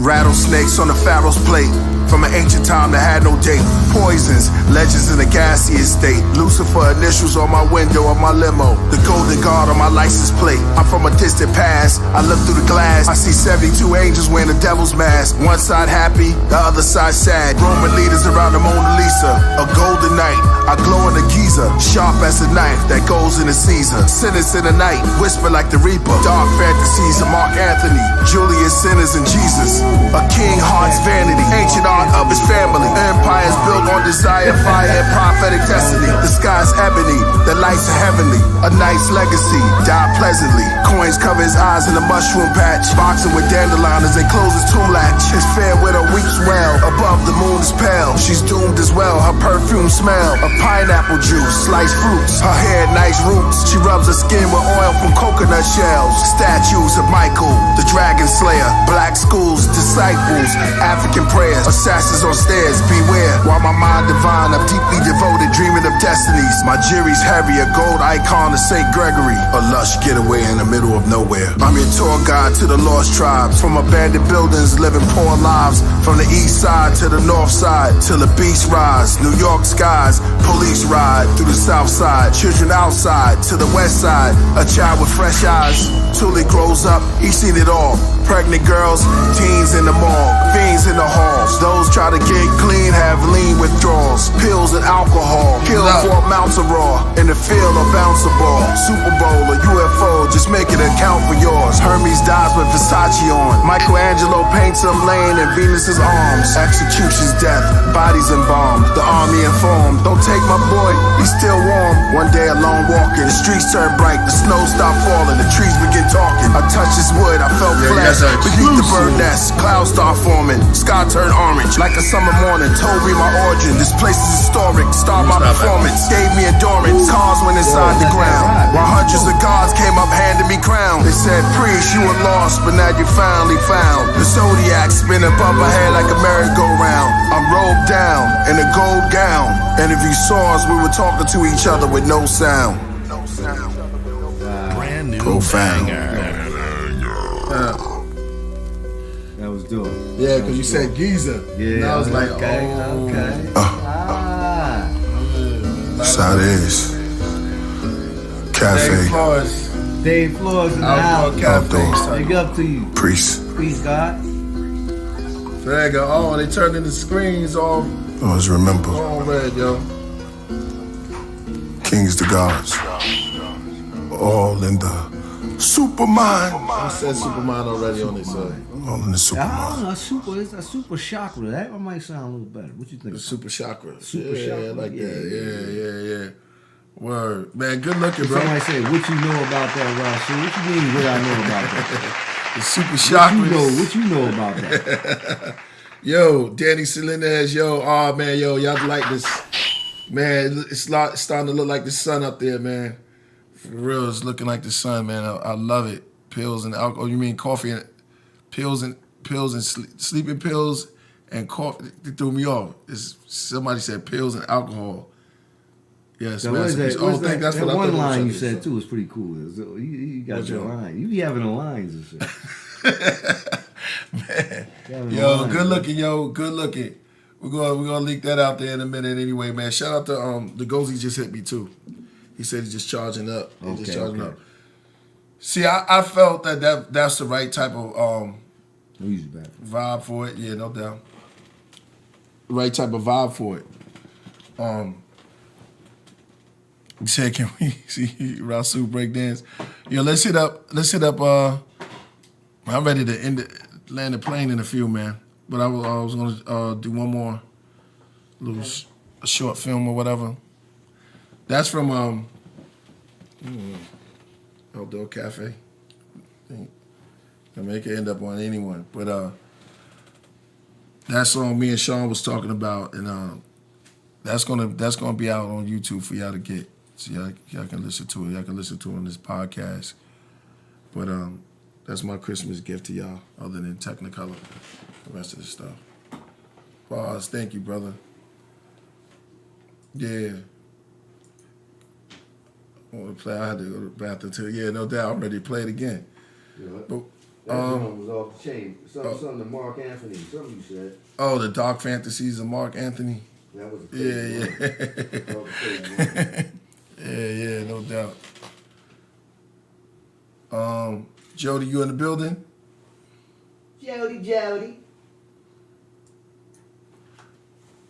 Rattlesnakes on the Pharaoh's plate. From an ancient time that had no date. Poisons, legends in a gaseous state. Lucifer initials on my window of my limo. The golden guard on my license plate. I'm from a distant past. I look through the glass. I see 72 angels wearing a devil's mask. One side happy, the other side sad. Roman leaders around the Mona Lisa. A golden night. I glow in the Giza. Sharp as a knife that goes into Caesar. Sinners in the night. Whisper like the Reaper. Dark fantasies of Mark Anthony. Julius Sinners and Jesus. A king heart's vanity. Ancient art of his family. Empires built on desire, fire, and prophetic destiny. The sky's ebony, the lights are heavenly. A knight's legacy, died pleasantly. Coins cover his eyes in a mushroom patch. Boxing with dandelion as they close his tomb latch. His fair widow weeps well. Above the moon is pale. She's doomed as well. Her perfume smell of pineapple juice, sliced fruits. Her hair nice roots. She rubs her skin with oil from coconut shells. Statues of Michael, the dragon slayer. Black schools, disciples, African prayers. Assassins on stairs, beware. While my mind divine, I'm deeply devoted, dreaming of destinies. My jury's heavy, a gold icon of St. Gregory. A lush getaway in the middle of nowhere. I'm your tour guide to the lost tribes. From abandoned buildings, living poor lives. From the east side to the north side, till the beast rise. New York skies, police ride through the south side. Children outside to the west side. A child with fresh eyes. Till he grows up, he's seen it all. Pregnant girls, teens in the mall, fiends in the halls. Those try to get clean have lean withdrawals. Pills and alcohol, kill 4 amounts of raw. In the field, a bouncer ball. Super Bowl, a UFO, just make it account for yours. Hermes dies with Versace on. Michelangelo paints him laying in Venus's arms. Execution's death, bodies embalmed. The army informed, don't take my boy, he's still warm. One day alone walking, the streets turn bright, the snow stopped falling, the trees begin talking. I touched his wood, I felt flesh. Beneath the bird nest, clouds start forming. Sky turned orange, like a summer morning. Told me my origin, this place is historic. Start my performance, gave me endurance. Cars went inside the ground, while hundreds of gods came up handing me crowns. They said, priest, you were lost, but now you finally found. The zodiac spin above my head like a merry-go-round. I'm robed down in a gold gown, and if you saw us, we were talking to each other with no sound. Brand new Profound. That was dope. Yeah, because you said Giza. Yeah. And I was like, okay. That's how it is. Cafe. Dave Flores. Dave Flores in the Outdoor house. Cafe. Big up to you. Priest. Please, God. So there you go. Oh, they turned in the screens all Always remember, red, yo. kings to gods. All in the supermind. I said Superman already on this side. All in the I supermind. don't know, it's a super chakra. That one might sound a little better. What you think? The super chakra. Super yeah, chakra? like Yeah, that. Yeah. Word. Man, good looking, bro. Somebody say, what you know about that, Rasul? What you mean what I know about that? The super chakras. What you know about that? Yo, Danny Salinas, yo, oh man, yo, y'all like this. Man, it's starting to look like the sun up there, man. For real, it's looking like the sun, man. I love it. Pills and alcohol. You mean coffee and pills and sleeping pills and coffee? They threw me off. Somebody said pills and alcohol. Yes, So man. what is that? Oh, think that's that what I one thought line you was. said too was pretty cool. You got What's your your- line. You be having the lines and shit. Man. Having the Yo, lines, good looking, yo, good looking. We're gonna leak that out there in a minute anyway, man. Shout out to the NGOZI just hit me too. He said he's just charging up. He's just Okay, charging okay. up. See, I felt that's the right type of No, use it back. vibe for it. Yeah, no doubt. Right type of vibe for it. He said, can we see Rasul break dance? Yo, let's hit up, I'm ready to land the plane in a few, man. But I was gonna do one more little a short film or whatever. That's from Outdoor Cafe. I mean, it could end up on anyone. But that song me and Sean was talking about, and that's gonna be out on YouTube for y'all to get. So y'all can listen to it. Y'all can listen to it on this podcast. But that's my Christmas gift to y'all, other than Technicolor, the rest of the stuff. Pause. Thank you, brother. Yeah. I want to play. I had to go to the bathroom too. Yeah, no doubt. I'm ready to play it again. Yeah. But, That drum was off the chain. Something to Mark Anthony. Something you said. oh, the Dark Fantasies of Mark Anthony. That was a crazy one. That was a crazy one. Yeah, no doubt. Jody, you in the building? Jody.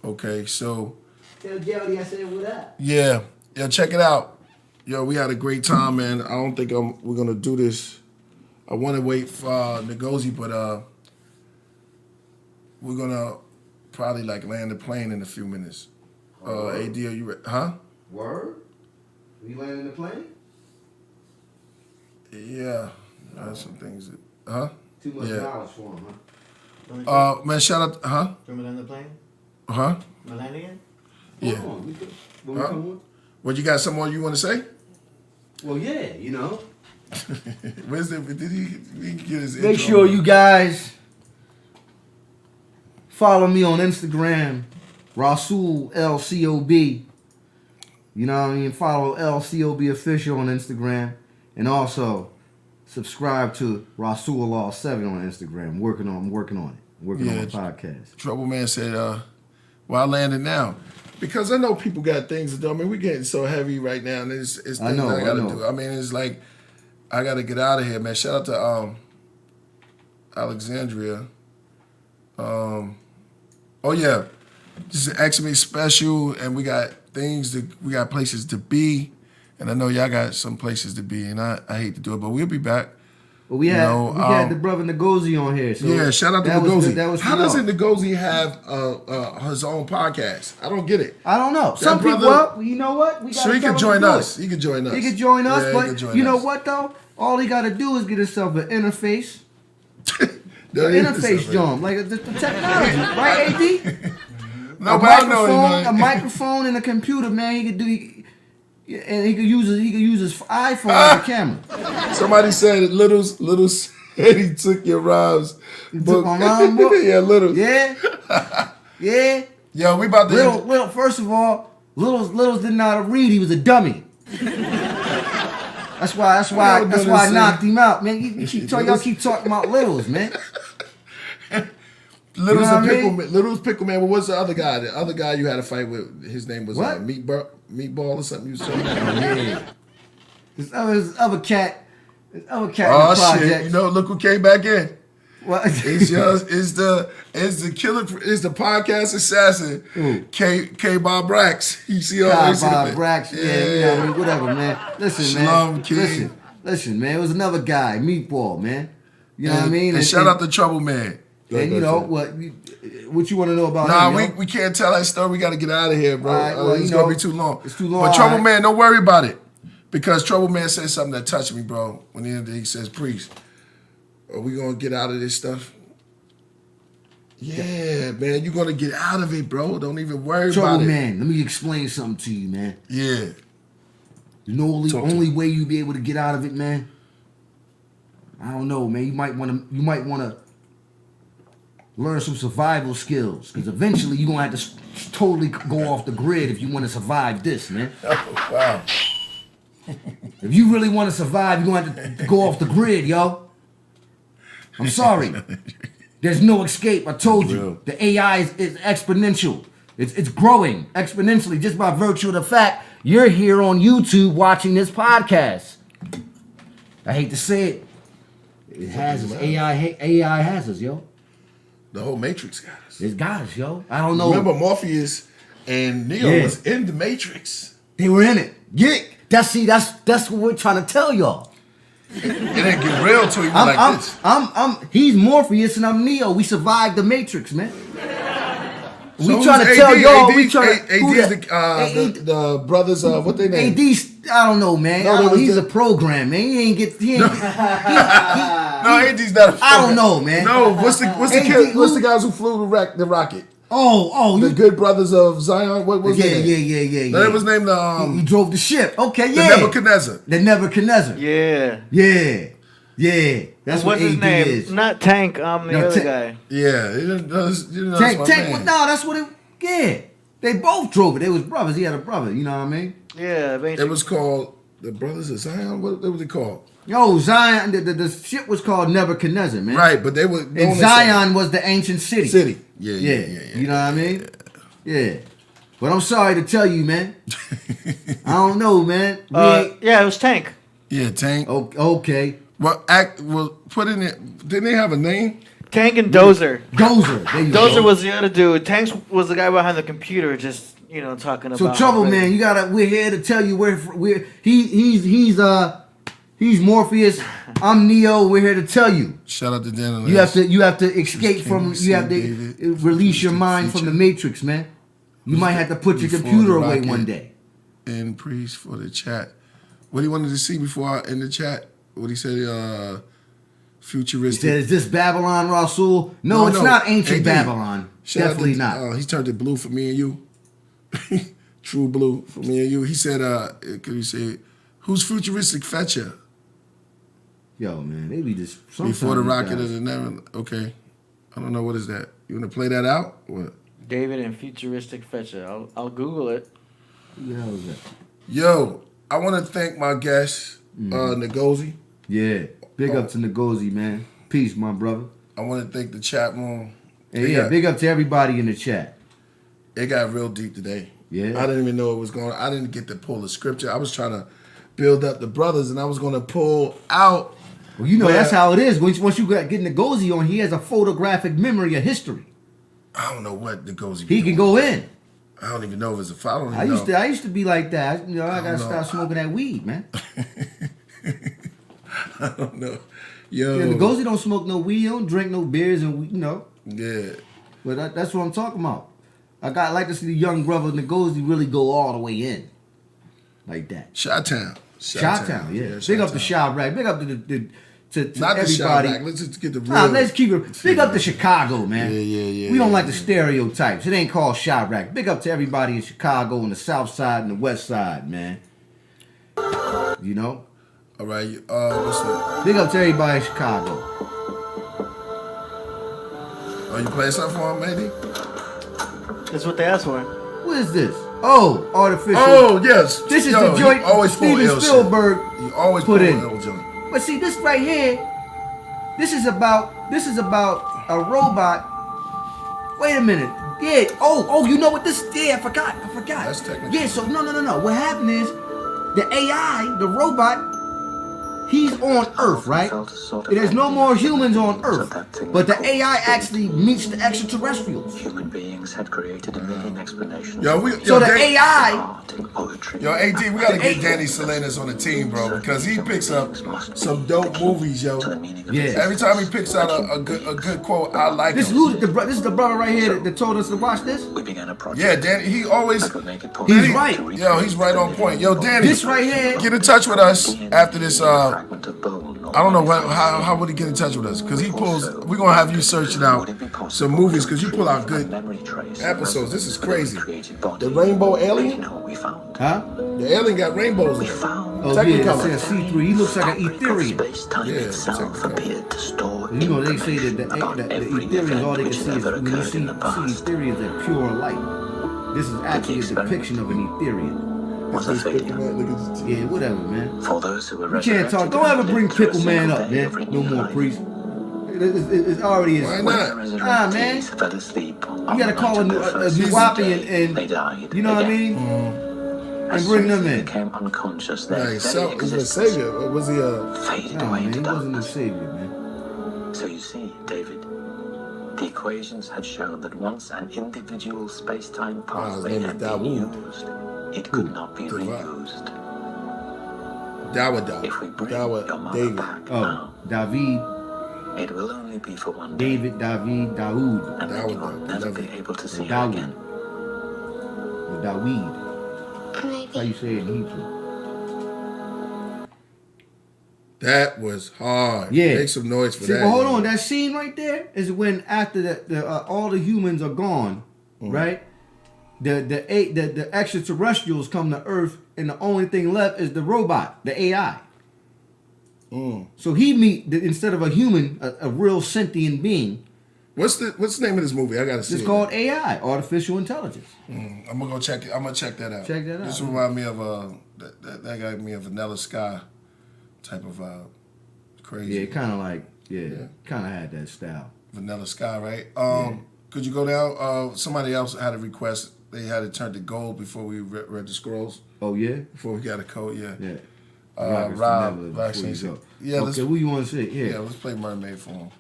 Okay, so Tell Jody I said what up. yeah, check it out. Yo, we had a great time, man. I don't think we're gonna do this. I want to wait for NGOZI, but we're gonna probably like land the plane in a few minutes. AD, are you ready? Huh? Word? We landing the plane? Yeah, that's some things. Huh? Too much Yeah. knowledge for him, Man, shout out. Huh? Can we land the plane? Huh? Am I landing it? Yeah. Hold on. Huh? What, you got some more you want to say? Well, yeah, you know. Where's the? Did he get his Make intro? sure you guys follow me on Instagram, Rasul LCOB. You know what I mean? Follow LCOB official on Instagram, and also subscribe to Rasulullah7 on Instagram. I'm working on it. Working on the podcast. Trouble Man said, "Why land it now?" Because I know people got things to do. I mean, we're getting so heavy right now, and it's things I gotta do. I mean, it's like I gotta get out of here, man. Shout out to Alexandria. Oh yeah, this is an XMas special, and we got places to be, and I know y'all got some places to be, and I hate to do it, but we'll be back. Well, we had the brother NGOZI on here. So yeah, shout out to NGOZI. How does it? NGOZI have his own podcast? I don't get it. I don't know. Some people, well, you know what? We So he can join us. He can join us. He can join us, Yeah, but you know what though? All he got to do is get himself an interface. Interface joint, like the technology, right, AD? No, but I know a microphone and a computer, man. He could do. And he could use his iPhone as a camera. Somebody said Little said he took your rhymes book. Took my rhyme book? Yeah, Little. Yeah. Yeah. Yo, we about to Little, first of all, Littles didn't know how to read. He was a dummy. That's why I knocked him out, man. Y'all keep talking about Littles, man. Little's You know a what I pickle mean? man. Little's pickle man. But what's the other guy? The other guy you had a fight with, his name was What? Meatball or something. You said. Yeah. This other cat in the Oh project. shit! You know, look who came back in. What? It's the killer. It's the podcast assassin. Who? K Bob Brax. You see all God, this? Bob Brax, yeah, you know, I mean, whatever, man. Listen, Shalom, man. King. Listen, man. It was another guy, Meatball, man. You know what I mean? And shout out to Trouble Man. And you know what you want to know about him? We can't tell that story. We got to get out of here, bro. All right, well, it's gonna be too long. It's too long. But Trouble all right. Man, don't worry about it, because Trouble Man said something that touched me, bro. When he says, "Priest, are we gonna get out of this stuff?" Yeah, man, you're gonna get out of it, bro. Don't even worry Trouble about it. Man, let me explain something to you, man. Yeah. You know the Talk to only way you be able to get out of it, man? I don't know, man. You might want to learn some survival skills, because eventually you're going to have to totally go off the grid if you want to survive this, man. Oh, wow. If you really want to survive, you're going to have to go off the grid, yo. I'm sorry. There's no escape. I told you. Real. The AI is exponential. It's growing exponentially just by virtue of the fact you're here on YouTube watching this podcast. I hate to say it. It has us. AI has us, yo. The whole Matrix got us. It's got us, yo. I don't know. Remember Morpheus and Neo was in the Matrix. They were in it. Yeah. That's what we're trying to tell y'all. It didn't get real till you were like this. He's Morpheus and I'm Neo. We survived the Matrix, man. So we trying to tell y'all. We trying to. The brothers. What they name? AD. I don't know, man. No, he's a program, man. He ain't get. No, AD's not a program. I don't know, man. No, what's the guys who flew the rocket? The good brothers of Zion. What was their name? Yeah. That was named he drove the ship. Okay, yeah. The Nebuchadnezzar. Yeah. That's what his name is. Not Tank. The other guy. Yeah, Tank. That's what it. Yeah, they both drove it. They was brothers. He had a brother. You know what I mean? Yeah, basically. It was called the Brothers of Zion. What was it called? Yo, Zion. The ship was called Nebuchadnezzar, man. Right, but they were. And Zion was the ancient city. Yeah. You know what I mean? Yeah. But I'm sorry to tell you, man. I don't know, man. It was Tank. Yeah, Tank. Okay. Well, put in it. Didn't they have a name? Tank and Dozer. Dozer was the other dude. Tank was the guy behind the computer, just talking about. So Trouble Man, we're here to tell you where he's Morpheus. I'm Neo. We're here to tell you. Shout out to Dan. You have to escape from. You have to release your mind from the Matrix, man. You might have to put your computer away one day. And priest for the chat. What he wanted to see before in the chat. What he said, futuristic. He said, is this Babylon, Rasul? No, it's not ancient Babylon. Definitely not. He's turned it blue for me and you. True blue for me and you. He said, could you say, who's futuristic fetcher? Yo, man, they be just... Before the rocket of the never... Okay. I don't know, what is that? You want to play that out? What? David and futuristic fetcher. I'll Google it. Who the hell is that? Yo, I want to thank my guest, NGOZI. Yeah, big up to NGOZI, man. Peace, my brother. I want to thank the chat room. Big up to everybody in the chat. It got real deep today. Yeah. I didn't even know it was going. I didn't get to pull the scripture. I was trying to build up the brothers, and I was going to pull out. Well, that's how it is. Once you get NGOZI on, he has a photographic memory of history. I don't know what NGOZI. He can go in. I don't even know if it's a. I don't even know. I used to be like that. I gotta stop smoking that weed, man. I don't know. Yo, NGOZI don't smoke no weed, don't drink no beers, and Yeah. But that's what I'm talking about. I like to see the young brother NGOZI really go all the way in, like that. Chi-Town, yeah. Big up to Chirac. Big up to not everybody. The Chirac. Let's just get the real. Let's keep it. Big up to Chicago, man. Yeah. We don't like the stereotypes. It ain't called Chirac. Big up to everybody in Chicago on the south side and the west side, man. You know. All right. What's that? Big up to everybody in Chicago. Are you playing something for him, maybe? That's what they asked for. What is this? Oh, artificial. Oh, yes. This is the joint Steven Spielberg You always put in. Joint. But see, this right here, this is about a robot. Wait a minute. Yeah. Oh, you know what this? Yeah, I forgot. That's technical. Yeah. So no. What happened is the AI, the robot, he's on Earth, right? There's no more humans on Earth, but the AI actually meets the extraterrestrials. Human beings had created a million explanations. The AI. Yo, AD, we gotta get Danny Salinas on the team, bro, because he picks up some dope movies, yo. Yeah. Every time he picks out a good quote, I like This him. this is the brother right here that told us to watch this. We began a project. Yeah, Danny, he always. He's right. Yo, he's right on point. Yo, Danny, This right here. get in touch with us after this. I don't know how would he get in touch with us, because he pulls. We're gonna have you searching out some movies, because you pull out good episodes. This is crazy. The Rainbow Alien. Huh? The alien got rainbows in it. Oh yeah, it says C3. He looks like an Etherean. You know, they say that the Ethereans, all they can see is when you see Ethereans, they're pure light. This is actually a depiction of an Etherean. Yeah, whatever, man. For those who were You can't talk. Don't ever bring Pickle Man up, man. No more priest. It's already Why is. not? The Ah, man. resurrectees fell asleep on You gotta the call a night of their first Nuwapi day. They and died. you know what I again. mean? As And bring soon as them they in. became unconscious, their Like, very so, was he a existence savior? Or was he a... faded No, away man, into he wasn't a darkness. savior, man. So you see, David, the equations had shown that once an individual space-time pathway name is had been Dawood. used, it could not be Dawood. reused. Dawood. If we bring your mother David. back Oh, now, David, it will only be for one day, David, Daoud, and then you will Dawood, never David. be able to see her Dawood. again. or Dawid. That's how you say it in Hebrew. That was hard. Yeah. Make some noise for See, that. but hold yo. on, that scene right there is when after all the humans are gone, right? The extraterrestrials come to Earth, and the only thing left is the robot, the AI. So he instead of a human, a real sentient being. What's the name of this movie? I gotta see. It's it. called AI, artificial intelligence. I'm gonna go check it. I'm gonna check that out. Check that out. This remind me of that gave me a Vanilla Sky type of crazy. Yeah, kind of like kind of had that style. Vanilla Sky, right? Could you go down? Somebody else had a request. They had it turned to gold before we read the scrolls. Oh yeah, Before we got a code, yeah. yeah. Rob, before you go. Yeah, Okay, who you want to say? yeah, let's play Mermaid for him.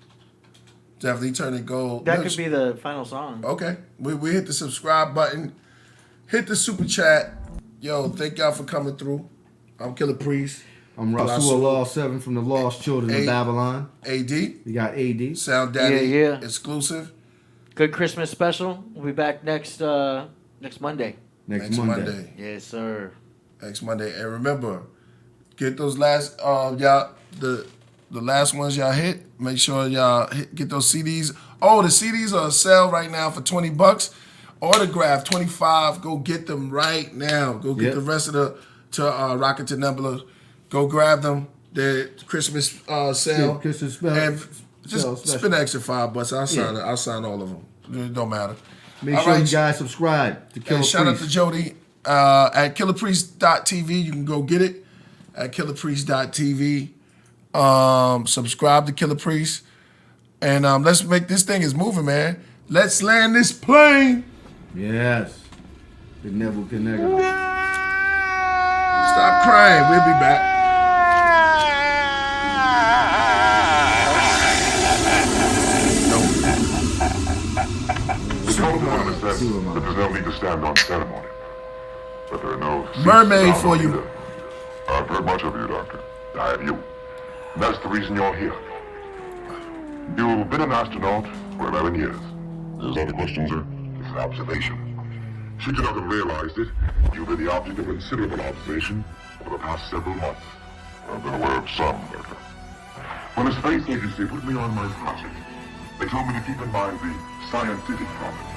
Definitely turn it gold. That could be the final song. Okay. We hit the subscribe button. Hit the super chat. Yo, thank y'all for coming through. I'm Killer Priest. I'm Rasul Law 7 from the Lost Children of Babylon. AD. We got AD. Sound Daddy Yeah. exclusive. Good Christmas special. We'll be back next Monday. Next Monday. Yes, sir. Next Monday. And remember, get those last y'all the last ones y'all hit. Make sure y'all get those CDs. Oh, the CDs are on sale right now for $20. Autograph 25. Go get them right now. Go get the rest of the Rocket to Nebula. Go grab them. The Christmas sale. Yeah, Christmas spell. And just Sale spend an extra $5. I'll sign Yeah. it. I'll sign all of them. It don't matter. Make All sure right. you guys subscribe to Killer And shout out to Priest. Jody at killerpriest.tv. You can go get it at killerpriest.tv. Subscribe to Killer Priest. And let's make this thing is moving, man. Let's land this plane. Yes. The Nebuchadnezzar. Stop crying. We'll be back. The Confederation says that there's no need to stand on ceremony. But there are no seats Mermaid down for you. either. I've heard much of you, Doctor. I have you. And that's the reason you're here. You've been an astronaut for 11 years. There's other questions, sir? It's an observation. Should you not have realized it, you've been the object of considerable observation for the past several months. I've been aware of some, Doctor. When the space agency put me on my project, they told me to keep in mind the scientific problems,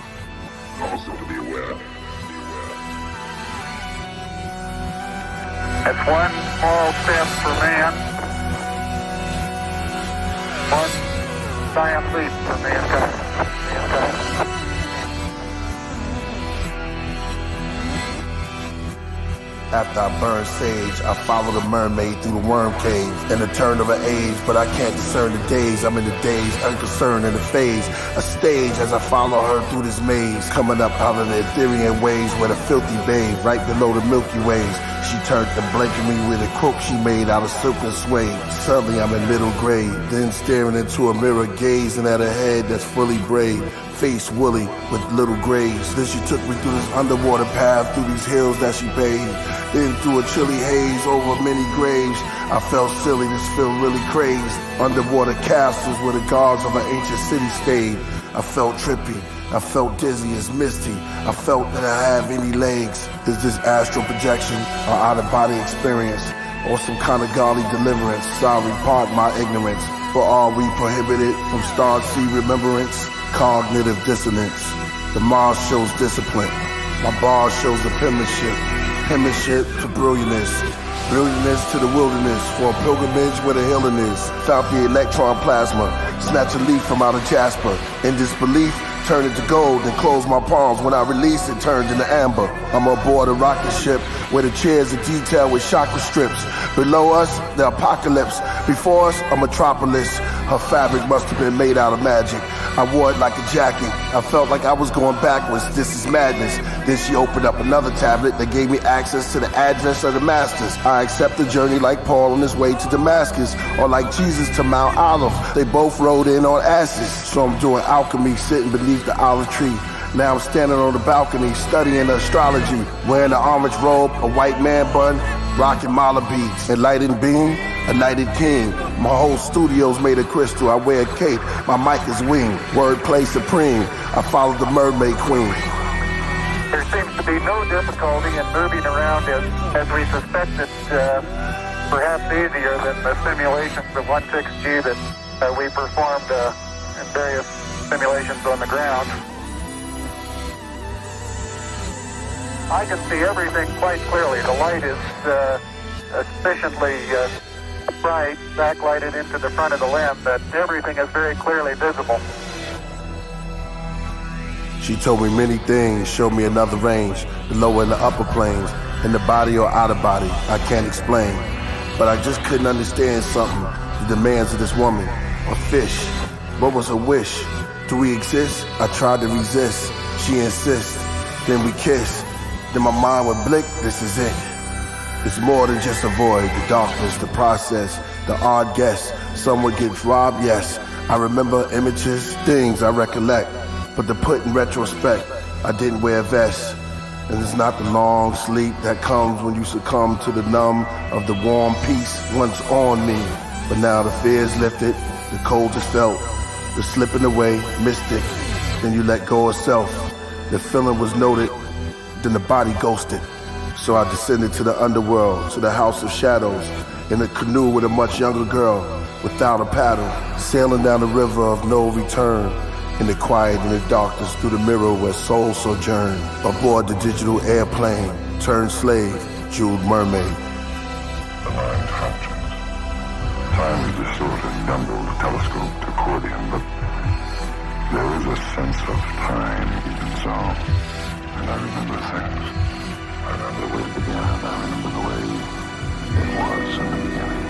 and also to be aware. That's one small step for man, one giant leap for mankind. After I burn sage, I follow the mermaid through the worm cave. In the turn of an age, but I can't discern the days. I'm in the days, unconcerned in the phase. A stage as I follow her through this maze. Coming up out of the Ethereal waves with a filthy babe. Right below the Milky Ways. She turned to blanket me with a crook she made out of silk and suede. Suddenly I'm in middle grade. Then staring into a mirror, gazing at a head that's fully brave. Face woolly with little grays. Then she took me through this underwater path, through these hills that she bathed. Then through a chilly haze over many graves. I felt silly, this felt really crazed. Underwater castles where the gods of an ancient city stayed. I felt trippy, I felt dizzy as misty. I felt that I have any legs. Is this astral projection or out-of-body experience? Or some kind of godly deliverance? Sorry, pardon my ignorance. For are we prohibited from star-sea remembrance? Cognitive dissonance. The Mars shows discipline. My bar shows the penmanship. Penmanship to brilliantness. Brilliantness to the wilderness. For a pilgrimage where the healing is. Found the electron plasma. Snatch a leaf from out of jasper. In disbelief, turn it to gold and close my palms. When I release it, turned into amber. I'm aboard a rocket ship where the chairs are detailed with chakra strips. Below us, the apocalypse. Before us, a metropolis. Her fabric must have been made out of magic. I wore it like a jacket. I felt like I was going backwards. This is madness. Then she opened up another tablet that gave me access to the address of the masters. I accept the journey like Paul on his way to Damascus, or like Jesus to Mount Olive. They both rode in on asses. So I'm doing alchemy, sitting beneath the olive tree. Now I'm standing on the balcony, studying astrology, wearing an orange robe, a white man bun, rocking mala beads, enlightened being, a knighted king. My whole studio's made of crystal. I wear a cape, my mic is winged, wordplay supreme. I follow the mermaid queen. There seems to be no difficulty in moving around as we suspected, perhaps easier than the simulations of 16G that we performed in various simulations on the ground. I can see everything quite clearly. The light is sufficiently bright, backlighted into the front of the lamp, that everything is very clearly visible. She told me many things, showed me another range, the lower and the upper planes, in the body or out of body, I can't explain. But I just couldn't understand something, the demands of this woman, a fish. What was her wish? Do we exist? I tried to resist, she insists, then we kiss. Then my mind would blink, this is it. It's more than just a void, the darkness, the process, the odd guess. Someone gets robbed, yes. I remember images, things I recollect. But to put in retrospect, I didn't wear a vest. And it's not the long sleep that comes when you succumb to the numb of the warm peace once on me. But now the fear is lifted, the cold is felt, the slipping away, mystic. Then you let go of self. The feeling was noted, then the body ghosted. So I descended to the underworld, to the house of shadows, in a canoe with a much younger girl, without a paddle, sailing down the river of no return, in the quiet and the darkness through the mirror where souls sojourn, aboard the digital airplane, turned slave, jeweled mermaid. The mind functions. Time is distorted, bundled, telescoped, accordion, but there is a sense of time even so. And I remember things. I remember the way it began. I remember the way it was in the beginning.